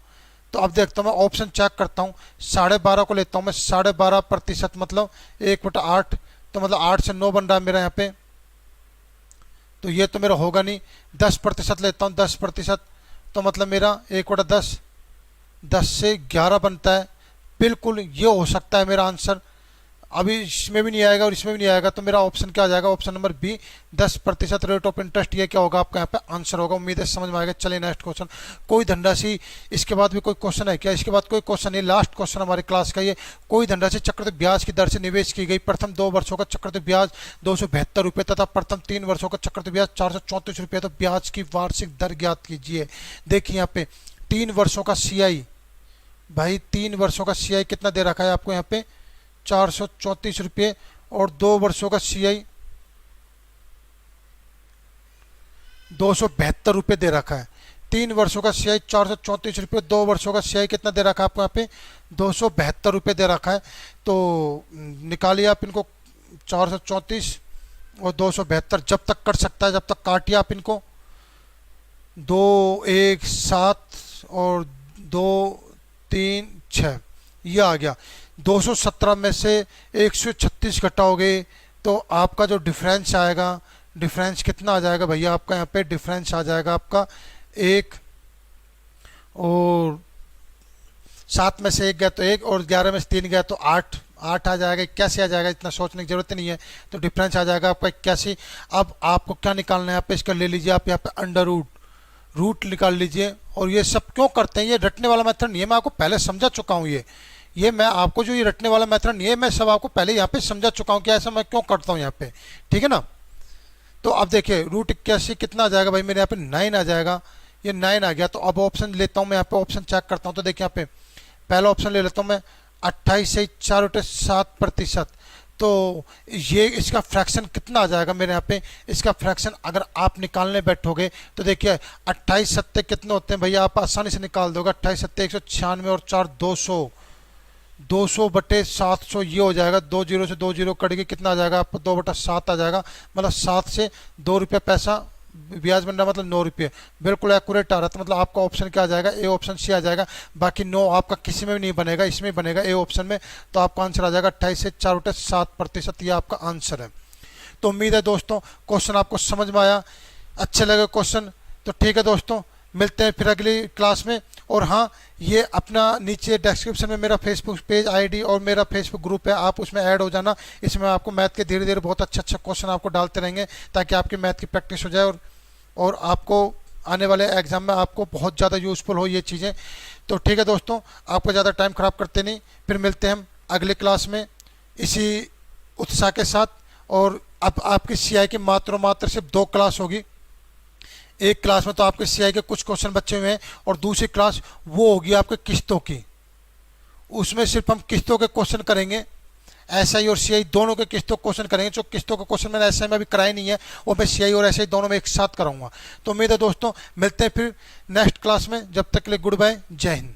तो अब देखता हूँ मैं ऑप्शन चेक करता हूँ, 12.5 को लेता हूँ मैं, 12.5% मतलब 1/8, तो मतलब 8 से 9 बन रहा है मेरा यहाँ पे, तो ये तो मेरा होगा नहीं। 10% लेता हूँ, 10%, तो मतलब मेरा 1/10, 10 से 11 बनता है, बिल्कुल ये हो सकता है मेरा आंसर। अभी इसमें भी नहीं आएगा और इसमें भी नहीं आएगा, तो मेरा ऑप्शन क्या आ जाएगा, option number B, 10% rate of interest, ये क्या होगा आपका यहाँ पे आंसर होगा। उम्मीद है समझ में आएगा। चलिए नेक्स्ट क्वेश्चन, कोई धनराशि, इसके बाद भी कोई क्वेश्चन है क्या, इसके बाद कोई क्वेश्चन नहीं, लास्ट क्वेश्चन हमारी क्लास का ये। कोई धनराशि चक्रवृद्धि ब्याज की दर से निवेश की गई, प्रथम 2 वर्षों का चक्रवृद्धि ब्याज 272 रुपये तथा प्रथम 3 वर्षों का चक्रवृद्धि ब्याज 434 रुपये, तो ब्याज की वार्षिक दर ज्ञात कीजिए। देखिए यहाँ पे 3 वर्षों का CI, भाई 3 वर्षों का CI कितना दे रखा है आपको यहाँ पे 434 रुपये, और 2 वर्षों का CI 272 रुपये दे रखा है। 3 वर्षों का CI 434 रुपये, 2 वर्षों का CI कितना दे रखा है आपको यहाँ पे 272 रुपये दे रखा है। तो निकालिए आप इनको, 434 और 272 जब तक कट सकता है, जब तक काटिए आप इनको, 2 1 7 और 2 3 6, ये आ गया। 217 में से 136 घटाओगे तो आपका जो डिफरेंस आएगा, डिफरेंस कितना आ जाएगा भैया आपका यहाँ पे, डिफरेंस आ जाएगा आपका 1, और 7 में से 1 गया तो 1, और 11 में से 3 गया तो 8 आ जाएगा। 81 आ जाएगा, इतना सोचने की जरूरत नहीं है। तो डिफरेंस आ जाएगा आपका 81। अब आपको क्या निकालना है, आप इसका ले लीजिए आप यहाँ पे अंडर रूट निकाल लीजिए। और ये सब क्यों करते हैं, ये रटने वाला मेथड नहीं है, मैं आपको पहले समझा चुका हूँ। ये मैं आपको जो ये रटने वाला मेथड नहीं है, मैं सब आपको पहले यहाँ पे समझा चुका हूँ कि ऐसा मैं क्यों करता हूँ यहाँ पे, ठीक है ना। तो अब देखिए √81 कितना आ जाएगा भाई मेरे यहाँ पे 9 आ जाएगा, ये 9 आ गया। तो अब ऑप्शन लेता हूँ मैं यहाँ पे, ऑप्शन चेक करता हूँ। तो देखिए यहाँ पे पहला ऑप्शन ले लेता हूँ मैं, 28 से 4/7%। तो ये इसका फ्रैक्शन कितना आ जाएगा मेरे यहाँ पे, इसका फ्रैक्शन अगर आप निकालने बैठोगे तो देखिए 28 सत्ते कितने होते हैं भैया, आप आसानी से निकाल दोगे। 28 सत्ते 196 और 4 200/700, ये हो जाएगा। 2 0 से 2 0 कट के कितना आ जाएगा आपको 2/7 आ जाएगा, मतलब 7 से 2 रुपये पैसा ब्याज बन रहा, मतलब 9 रुपये, बिल्कुल एक्यूरेट आ रहा था। मतलब आपका ऑप्शन क्या आ जाएगा, ए ऑप्शन सी आ जाएगा। बाकी 9 आपका किसी में भी नहीं बनेगा, इसमें बनेगा ए ऑप्शन में। तो आपका आंसर आ जाएगा 28 से 4/7%, ये आपका आंसर है। तो उम्मीद है दोस्तों क्वेश्चन आपको समझ में आया, अच्छे लगे क्वेश्चन। तो ठीक है दोस्तों, मिलते हैं फिर अगली क्लास में। और हाँ, ये अपना नीचे डिस्क्रिप्शन में मेरा फेसबुक पेज आईडी और मेरा फेसबुक ग्रुप है, आप उसमें ऐड हो जाना। इसमें आपको मैथ के धीरे धीरे बहुत अच्छा क्वेश्चन आपको डालते रहेंगे, ताकि आपकी मैथ की प्रैक्टिस हो जाए और आपको आने वाले एग्जाम में आपको बहुत ज़्यादा यूज़फुल हो ये चीज़ें। तो ठीक है दोस्तों, आपको ज़्यादा टाइम ख़राब करते नहीं, फिर मिलते हैं हम अगले क्लास में इसी उत्साह के साथ। और अब आपकी CI की मात्र सिर्फ 2 क्लास होगी। एक क्लास में तो आपके CI के कुछ क्वेश्चन बचे हुए हैं, और दूसरी क्लास वो होगी आपके किस्तों की। उसमें सिर्फ हम किस्तों के क्वेश्चन करेंगे, SI और CI दोनों के किस्तों क्वेश्चन करेंगे। जो किस्तों का क्वेश्चन मैंने SI में अभी कराया नहीं है, वो मैं CI और SI दोनों में एक साथ कराऊंगा। तो उम्मीद है दोस्तों मिलते हैं फिर नेक्स्ट क्लास में, जब तक के लिए गुड बाय, जय हिंद।